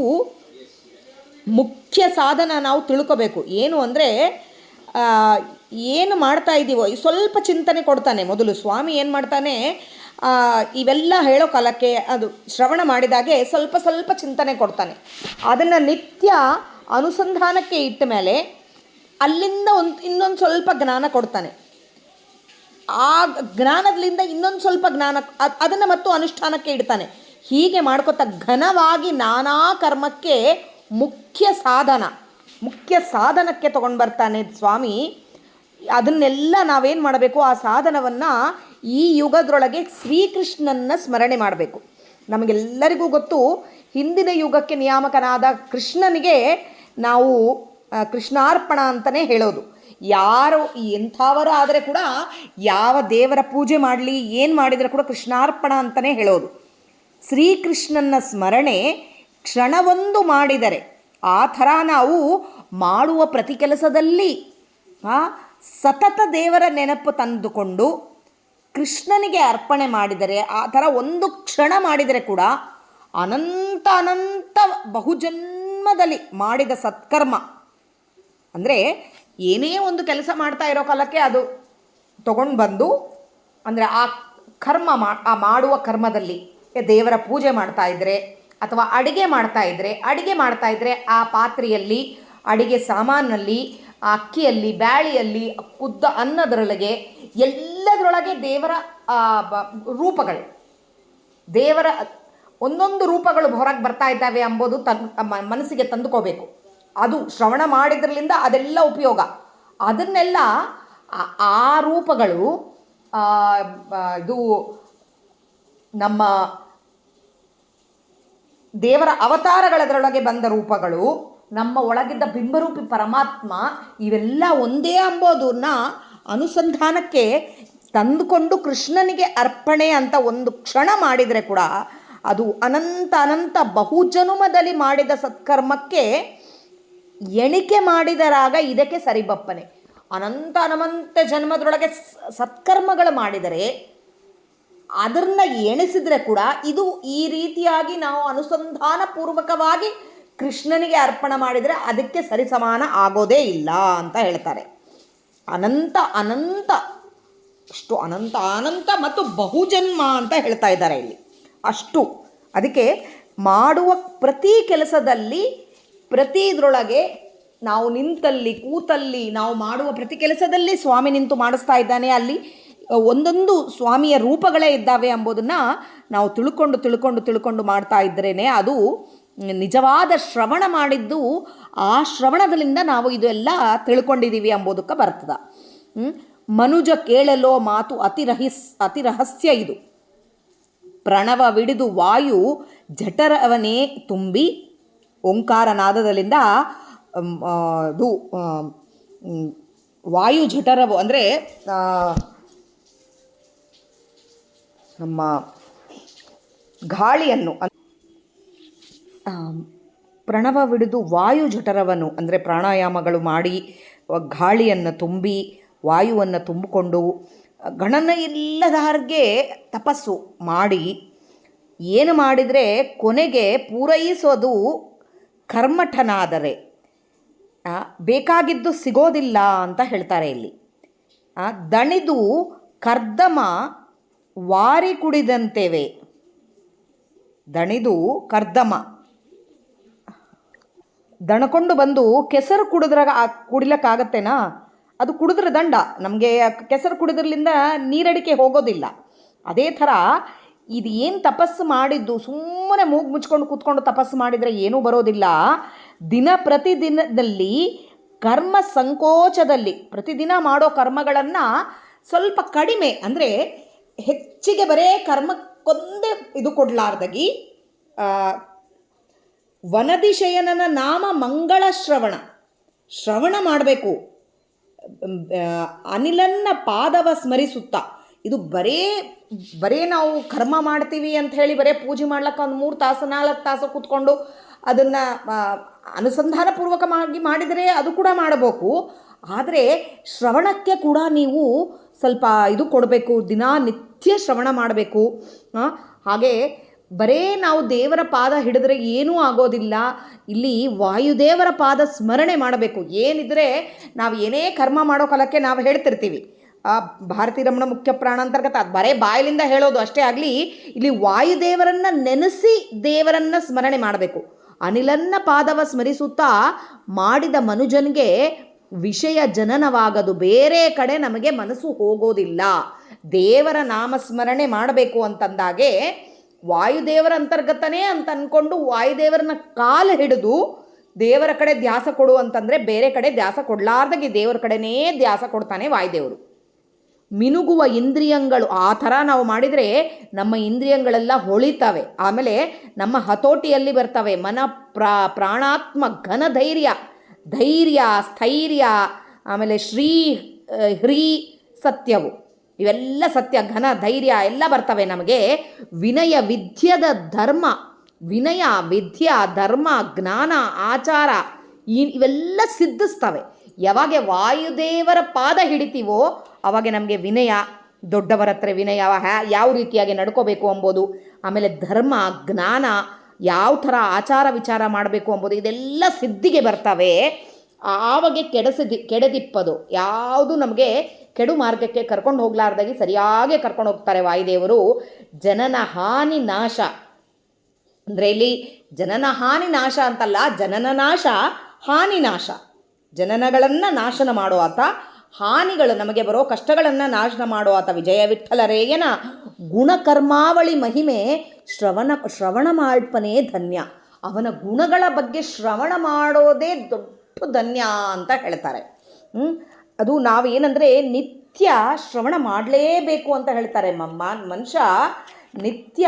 ಮುಖ್ಯ ಸಾಧನ ನಾವು ತಿಳ್ಕೋಬೇಕು. ಏನು ಅಂದರೆ ಏನು ಮಾಡ್ತಾ ಇದ್ದೀವೋ ಸ್ವಲ್ಪ ಚಿಂತನೆ ಕೊಡ್ತಾನೆ. ಮೊದಲು ಸ್ವಾಮಿ ಏನು ಮಾಡ್ತಾನೆ, ಇವೆಲ್ಲ ಹೇಳೋ ಕಾಲಕ್ಕೆ ಅದು ಶ್ರವಣ ಮಾಡಿದಾಗೆ ಸ್ವಲ್ಪ ಸ್ವಲ್ಪ ಚಿಂತನೆ ಕೊಡ್ತಾನೆ. ಅದನ್ನು ನಿತ್ಯ ಅನುಸಂಧಾನಕ್ಕೆ ಇಟ್ಟ ಮೇಲೆ ಅಲ್ಲಿಂದ ಇನ್ನೊಂದು ಸ್ವಲ್ಪ ಜ್ಞಾನ ಕೊಡ್ತಾನೆ. ಆ ಜ್ಞಾನದಿಂದ ಇನ್ನೊಂದು ಸ್ವಲ್ಪ ಜ್ಞಾನ, ಅದನ್ನು ಮತ್ತು ಅನುಷ್ಠಾನಕ್ಕೆ ಇಡ್ತಾನೆ. ಹೀಗೆ ಮಾಡ್ಕೊತಾ ಘನವಾಗಿ ನಾನಾ ಕರ್ಮಕ್ಕೆ ಮುಖ್ಯ ಸಾಧನಕ್ಕೆ ತೊಗೊಂಡು ಬರ್ತಾನೆ ಸ್ವಾಮಿ. ಅದನ್ನೆಲ್ಲ ನಾವೇನು ಮಾಡಬೇಕು, ಆ ಸಾಧನವನ್ನು ಈ ಯುಗದೊಳಗೆ ಶ್ರೀಕೃಷ್ಣನ ಸ್ಮರಣೆ ಮಾಡಬೇಕು. ನಮಗೆಲ್ಲರಿಗೂ ಗೊತ್ತು, ಹಿಂದಿನ ಯುಗಕ್ಕೆ ನಿಯಾಮಕನಾದ ಕೃಷ್ಣನಿಗೆ ನಾವು ಕೃಷ್ಣಾರ್ಪಣ ಅಂತಲೇ ಹೇಳೋದು. ಯಾರು ಎಂಥವರ ಆದರೆ ಕೂಡ ಯಾವ ದೇವರ ಪೂಜೆ ಮಾಡಲಿ, ಏನು ಮಾಡಿದರೆ ಕೂಡ ಕೃಷ್ಣಾರ್ಪಣ ಅಂತಲೇ ಹೇಳೋದು. ಶ್ರೀಕೃಷ್ಣನ ಸ್ಮರಣೆ ಕ್ಷಣವೊಂದು ಮಾಡಿದರೆ, ಆ ಥರ ನಾವು ಮಾಡುವ ಪ್ರತಿ ಕೆಲಸದಲ್ಲಿ ಸತತ ದೇವರ ನೆನಪು ತಂದುಕೊಂಡು ಕೃಷ್ಣನಿಗೆ ಅರ್ಪಣೆ ಮಾಡಿದರೆ, ಆ ಥರ ಒಂದು ಕ್ಷಣ ಮಾಡಿದರೆ ಕೂಡ ಅನಂತ ಅನಂತ ಬಹುಜನ್ಮದಲ್ಲಿ ಮಾಡಿದ ಸತ್ಕರ್ಮ, ಅಂದರೆ ಏನೇ ಒಂದು ಕೆಲಸ ಮಾಡ್ತಾ ಇರೋ ಕಾಲಕ್ಕೆ ಅದು ತಗೊಂಡು ಬಂದು, ಅಂದರೆ ಆ ಕರ್ಮ ಆ ಮಾಡುವ ಕರ್ಮದಲ್ಲಿ ದೇವರ ಪೂಜೆ ಮಾಡ್ತಾ ಇದ್ದರೆ ಅಥವಾ ಅಡಿಗೆ ಮಾಡ್ತಾ ಇದ್ದರೆ ಆ ಪಾತ್ರೆಯಲ್ಲಿ, ಅಡಿಗೆ ಸಾಮಾನಲ್ಲಿ, ಆ ಅಕ್ಕಿಯಲ್ಲಿ, ಬ್ಯಾಳಿಯಲ್ಲಿ, ಕುದ್ದ ಅನ್ನದರೊಳಗೆ ಎಲ್ಲದರೊಳಗೆ ದೇವರ ರೂಪಗಳು, ದೇವರ ಒಂದೊಂದು ರೂಪಗಳು ಹೊರಗೆ ಬರ್ತಾ ಇದ್ದಾವೆ ಎಂಬುದು ಮನಸ್ಸಿಗೆ ತಂದುಕೋಬೇಕು. ಅದು ಶ್ರವಣ ಮಾಡಿದ್ರಲಿಂದ ಅದೆಲ್ಲ ಉಪಯೋಗ. ಅದನ್ನೆಲ್ಲ ಆ ರೂಪಗಳು, ಇದು ನಮ್ಮ ದೇವರ ಅವತಾರಗಳದರೊಳಗೆ ಬಂದ ರೂಪಗಳು, ನಮ್ಮ ಒಳಗಿದ್ದ ಬಿಂಬರೂಪಿ ಪರಮಾತ್ಮ, ಇವೆಲ್ಲ ಒಂದೇ ಎಂಬುದನ್ನ ಅನುಸಂಧಾನಕ್ಕೆ ತಂದುಕೊಂಡು ಕೃಷ್ಣನಿಗೆ ಅರ್ಪಣೆ ಅಂತ ಒಂದು ಕ್ಷಣ ಮಾಡಿದರೆ ಕೂಡ ಅದು ಅನಂತ ಅನಂತ ಬಹುಜನುಮದಲ್ಲಿ ಮಾಡಿದ ಸತ್ಕರ್ಮಕ್ಕೆ ಎಣಿಕೆ ಮಾಡಿದರಾಗ ಇದಕ್ಕೆ ಸರಿಬಪ್ಪನೆ. ಅನಂತ ಅನಂತ ಜನ್ಮದೊಳಗೆ ಸತ್ಕರ್ಮಗಳು ಮಾಡಿದರೆ ಅದನ್ನ ಎಣಿಸಿದರೆ ಕೂಡ ಇದು ಈ ರೀತಿಯಾಗಿ ನಾವು ಅನುಸಂಧಾನಪೂರ್ವಕವಾಗಿ ಕೃಷ್ಣನಿಗೆ ಅರ್ಪಣೆ ಮಾಡಿದರೆ ಅದಕ್ಕೆ ಸರಿಸಮಾನ ಆಗೋದೇ ಇಲ್ಲ ಅಂತ ಹೇಳ್ತಾರೆ. ಅನಂತ ಅನಂತ, ಅಷ್ಟು ಅನಂತ ಅನಂತ ಮತ್ತು ಬಹುಜನ್ಮ ಅಂತ ಹೇಳ್ತಾ ಇದ್ದಾರೆ ಇಲ್ಲಿ. ಅಷ್ಟು ಅದಕ್ಕೆ ಮಾಡುವ ಪ್ರತಿ ಕೆಲಸದಲ್ಲಿ, ಪ್ರತಿ ಇದರೊಳಗೆ ನಾವು ನಿಂತಲ್ಲಿ ಕೂತಲ್ಲಿ ನಾವು ಮಾಡುವ ಪ್ರತಿ ಕೆಲಸದಲ್ಲಿ ಸ್ವಾಮಿ ನಿಂತು ಮಾಡಿಸ್ತಾ ಇದ್ದಾನೆ. ಅಲ್ಲಿ ಒಂದೊಂದು ಸ್ವಾಮಿಯ ರೂಪಗಳೇ ಇದ್ದಾವೆ ಎಂಬುದನ್ನು ನಾವು ತಿಳ್ಕೊಂಡು ಮಾಡ್ತಾ ಇದ್ರೇ ಅದು ನಿಜವಾದ ಶ್ರವಣ ಮಾಡಿದ್ದು. ಆ ಶ್ರವಣದಿಂದ ನಾವು ಇದೆಲ್ಲ ತಿಳ್ಕೊಂಡಿದ್ದೀವಿ ಎಂಬುದಕ್ಕೆ ಬರ್ತದೆ. ಮನುಜ ಕೇಳಲೋ ಮಾತು ಅತಿ ರಹಸ್ಯ ಇದು. ಪ್ರಣವವಿಡಿದು ವಾಯು ಜಠರವನೇ ತುಂಬಿ ಓಂಕಾರನಾದದಲ್ಲಿಂದ ಇದು ವಾಯು ಜಠರವು ಅಂದರೆ ನಮ್ಮ ಗಾಳಿಯನ್ನು, ಪ್ರಣವವಿಡಿದು ವಾಯು ಜಠರವನ್ನು ಅಂದರೆ ಪ್ರಾಣಾಯಾಮಗಳು ಮಾಡಿ ಗಾಳಿಯನ್ನು ತುಂಬಿ ವಾಯುವನ್ನು ತುಂಬಿಕೊಂಡು ಗಣನ ಇಲ್ಲದಾರ್ಗೆ ತಪಸ್ಸು ಮಾಡಿ ಏನು ಮಾಡಿದರೆ ಕೊನೆಗೆ ಪೂರೈಸೋದು ಕರ್ಮಠನಾದರೆ ಬೇಕಾಗಿದ್ದು ಸಿಗೋದಿಲ್ಲ ಅಂತ ಹೇಳ್ತಾರೆ ಇಲ್ಲಿ. ದಣಿದು ಕರ್ದಮ ವಾರಿ ಕುಡಿದಂತೆವೆ. ದಣಿದು ಕರ್ದಮ ದಣಕೊಂಡು ಬಂದು ಕೆಸರು ಕುಡಿಲಕ್ಕಾಗತ್ತೇನಾ? ಅದು ಕುಡಿದ್ರೆ ದಂಡ. ನಮಗೆ ಕೆಸರು ಕುಡಿದ್ರಲಿಂದ ನೀರಡಿಕೆ ಹೋಗೋದಿಲ್ಲ. ಅದೇ ಥರ ಇದು ಏನು ತಪಸ್ಸು ಮಾಡಿದ್ದು, ಸುಮ್ಮನೆ ಮೂಗು ಮುಚ್ಕೊಂಡು ಕೂತ್ಕೊಂಡು ತಪಸ್ಸು ಮಾಡಿದರೆ ಏನೂ ಬರೋದಿಲ್ಲ. ಪ್ರತಿದಿನದಲ್ಲಿ ಕರ್ಮ ಸಂಕೋಚದಲ್ಲಿ ಪ್ರತಿದಿನ ಮಾಡೋ ಕರ್ಮಗಳನ್ನು ಸ್ವಲ್ಪ ಕಡಿಮೆ, ಅಂದರೆ ಹೆಚ್ಚಿಗೆ ಬರೇ ಕರ್ಮಕ್ಕೊಂದೇ ಇದು ಕೊಡಲಾರ್ದಾಗಿ ವನದಿಶಯನನ ನಾಮ ಮಂಗಳ ಶ್ರವಣ ಮಾಡಬೇಕು. ಅನಿಲನ್ನ ಪಾದವ ಸ್ಮರಿಸುತ್ತಾ. ಇದು ಬರೇ ನಾವು ಕರ್ಮ ಮಾಡ್ತೀವಿ ಅಂತ ಹೇಳಿ ಬರೇ ಪೂಜೆ ಮಾಡ್ಲಿಕ್ಕೆ ಒಂದು 3 ತಾಸು 4 ತಾಸು ಕೂತ್ಕೊಂಡು ಅದನ್ನು ಅನುಸಂಧಾನಪೂರ್ವಕವಾಗಿ ಮಾಡಿದರೆ ಅದು ಕೂಡ ಮಾಡಬೇಕು. ಆದರೆ ಶ್ರವಣಕ್ಕೆ ಕೂಡ ನೀವು ಸ್ವಲ್ಪ ಇದು ಕೊಡಬೇಕು. ನಿತ್ಯ ಶ್ರವಣ ಮಾಡಬೇಕು. ಹಾಗೆ ಬರೇ ನಾವು ದೇವರ ಪಾದ ಹಿಡಿದ್ರೆ ಏನೂ ಆಗೋದಿಲ್ಲ. ಇಲ್ಲಿ ವಾಯುದೇವರ ಪಾದ ಸ್ಮರಣೆ ಮಾಡಬೇಕು. ಏನಿದ್ರೆ ನಾವು ಏನೇ ಕರ್ಮ ಮಾಡೋ ಕಾಲಕ್ಕೆ ನಾವು ಹೇಳ್ತಿರ್ತೀವಿ, ಭಾರತೀ ರಮಣ ಮುಖ್ಯ ಪ್ರಾಣಾಂತರ್ಗತ, ಅದು ಬರೇ ಬಾಯಿಲಿಂದ ಹೇಳೋದು ಅಷ್ಟೇ ಆಗಲಿ. ಇಲ್ಲಿ ವಾಯುದೇವರನ್ನು ನೆನೆಸಿ ದೇವರನ್ನು ಸ್ಮರಣೆ ಮಾಡಬೇಕು. ಅನಿಲನ್ನ ಪಾದವ ಸ್ಮರಿಸುತ್ತಾ ಮಾಡಿದ ಮನುಜನಿಗೆ ವಿಷಯ ಜನನವಾಗದು. ಬೇರೆ ಕಡೆ ನಮಗೆ ಮನಸ್ಸು ಹೋಗೋದಿಲ್ಲ. ದೇವರ ನಾಮಸ್ಮರಣೆ ಮಾಡಬೇಕು ಅಂತಂದಾಗೆ ವಾಯುದೇವರ ಅಂತರ್ಗತನೇ ಅಂತ ಅಂದ್ಕೊಂಡು ವಾಯುದೇವರನ್ನ ಕಾಲು ಹಿಡಿದು ದೇವರ ಕಡೆ ಧ್ಯಾಸ ಕೊಡು ಅಂತಂದರೆ ಬೇರೆ ಕಡೆ ಧ್ಯಾಸ ಕೊಡಲಾರ್ದಾಗಿ ದೇವರ ಕಡೆನೇ ಧ್ಯಾಸ ಕೊಡ್ತಾನೆ ವಾಯುದೇವರು. ಮಿನುಗುವ ಇಂದ್ರಿಯಗಳು ಆ ಥರ ನಾವು ಮಾಡಿದರೆ ನಮ್ಮ ಇಂದ್ರಿಯಗಳೆಲ್ಲ ಹೊಳಿತವೆ. ಆಮೇಲೆ ನಮ್ಮ ಹತೋಟಿಯಲ್ಲಿ ಬರ್ತವೆ. ಪ್ರಾಣಾತ್ಮ ಘನ ಧೈರ್ಯ ಸ್ಥೈರ್ಯ, ಆಮೇಲೆ ಹ್ರೀ ಸತ್ಯವು, ಇವೆಲ್ಲ ಸತ್ಯ, ಘನ, ಧೈರ್ಯ ಎಲ್ಲ ಬರ್ತವೆ ನಮಗೆ. ವಿನಯ ವಿದ್ಯದ ಧರ್ಮ, ವಿನಯ ವಿದ್ಯಾ ಧರ್ಮ ಜ್ಞಾನ ಆಚಾರ ಇವೆಲ್ಲ ಸಿದ್ಧಿಸ್ತವೆ. ಯಾವಾಗ ವಾಯುದೇವರ ಪಾದ ಹಿಡಿತೀವೋ ಆವಾಗ ನಮಗೆ ವಿನಯ ದೊಡ್ಡವರ ಹತ್ರ ವಿನಯ ಯಾವ ರೀತಿಯಾಗಿ ನಡ್ಕೋಬೇಕು ಅಂಬೋದು, ಆಮೇಲೆ ಧರ್ಮ ಜ್ಞಾನ ಯಾವ ಥರ ಆಚಾರ ವಿಚಾರ ಮಾಡಬೇಕು ಅಂಬೋದು ಇದೆಲ್ಲ ಸಿದ್ಧಿಗೆ ಬರ್ತವೆ. ಆವಾಗೆ ಕೆಡದಿಪ್ಪದು ಯಾವುದು ನಮಗೆ ಕೆಡು ಮಾರ್ಗಕ್ಕೆ ಕರ್ಕೊಂಡು ಹೋಗ್ಲಾರ್ದಾಗಿ ಸರಿಯಾಗಿ ಕರ್ಕೊಂಡು ಹೋಗ್ತಾರೆ ವಾಯುದೇವರು. ಜನನ ಹಾನಿ ನಾಶ ಅಂದರೆ ಇಲ್ಲಿ ಜನನ ಹಾನಿ ನಾಶ ಅಂತಲ್ಲ, ಜನನ ನಾಶ ಹಾನಿ ನಾಶ, ಜನನಗಳನ್ನು ನಾಶನ ಮಾಡೋ ಆತ, ಹಾನಿಗಳು ನಮಗೆ ಬರೋ ಕಷ್ಟಗಳನ್ನು ನಾಶನ ಮಾಡೋ ಆತ ವಿಜಯ ವಿಠ್ಠಲರೇಯನ ಗುಣಕರ್ಮಾವಳಿ ಮಹಿಮೆ ಶ್ರವಣ ಮಾಡ್ಪನೇ ಧನ್ಯ. ಅವನ ಗುಣಗಳ ಬಗ್ಗೆ ಶ್ರವಣ ಮಾಡೋದೇ ದೊಡ್ಡ ಧನ್ಯ ಅಂತ ಹೇಳ್ತಾರೆ. ಅದು ನಾವೇನಂದರೆ ನಿತ್ಯ ಶ್ರವಣ ಮಾಡಲೇಬೇಕು ಅಂತ ಹೇಳ್ತಾರೆ. ಮನುಷ್ಯ ನಿತ್ಯ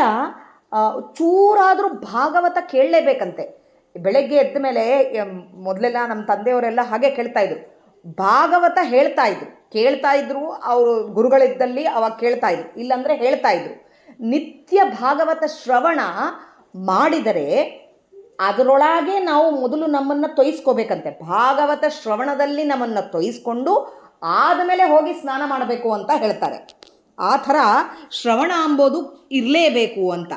ಚೂರಾದರೂ ಭಾಗವತ ಕೇಳಲೇಬೇಕಂತೆ. ಬೆಳಗ್ಗೆ ಎದ್ದ ಮೇಲೆ ಮೊದಲೆಲ್ಲ ನಮ್ಮ ತಂದೆಯವರೆಲ್ಲ ಹಾಗೆ ಕೇಳ್ತಾಯಿದ್ರು, ಭಾಗವತ ಕೇಳ್ತಾಯಿದ್ರು ಅವರು ಗುರುಗಳಿದ್ದಲ್ಲಿ ಅವಾಗ ಕೇಳ್ತಾಯಿದ್ರು, ಇಲ್ಲಾಂದರೆ ಹೇಳ್ತಾಯಿದ್ರು. ನಿತ್ಯ ಭಾಗವತ ಶ್ರವಣ ಮಾಡಿದರೆ ಅದರೊಳಗೆ ನಾವು ಮೊದಲು ನಮ್ಮನ್ನು ತೊಯಿಸ್ಕೋಬೇಕಂತೆ. ಭಾಗವತ ಶ್ರವಣದಲ್ಲಿ ನಮ್ಮನ್ನು ತೊಯಿಸ್ಕೊಂಡು ಆದಮೇಲೆ ಹೋಗಿ ಸ್ನಾನ ಮಾಡಬೇಕು ಅಂತ ಹೇಳ್ತಾರೆ. ಆ ಥರ ಶ್ರವಣ ಅಂಬೋದು ಇರಲೇಬೇಕು ಅಂತ.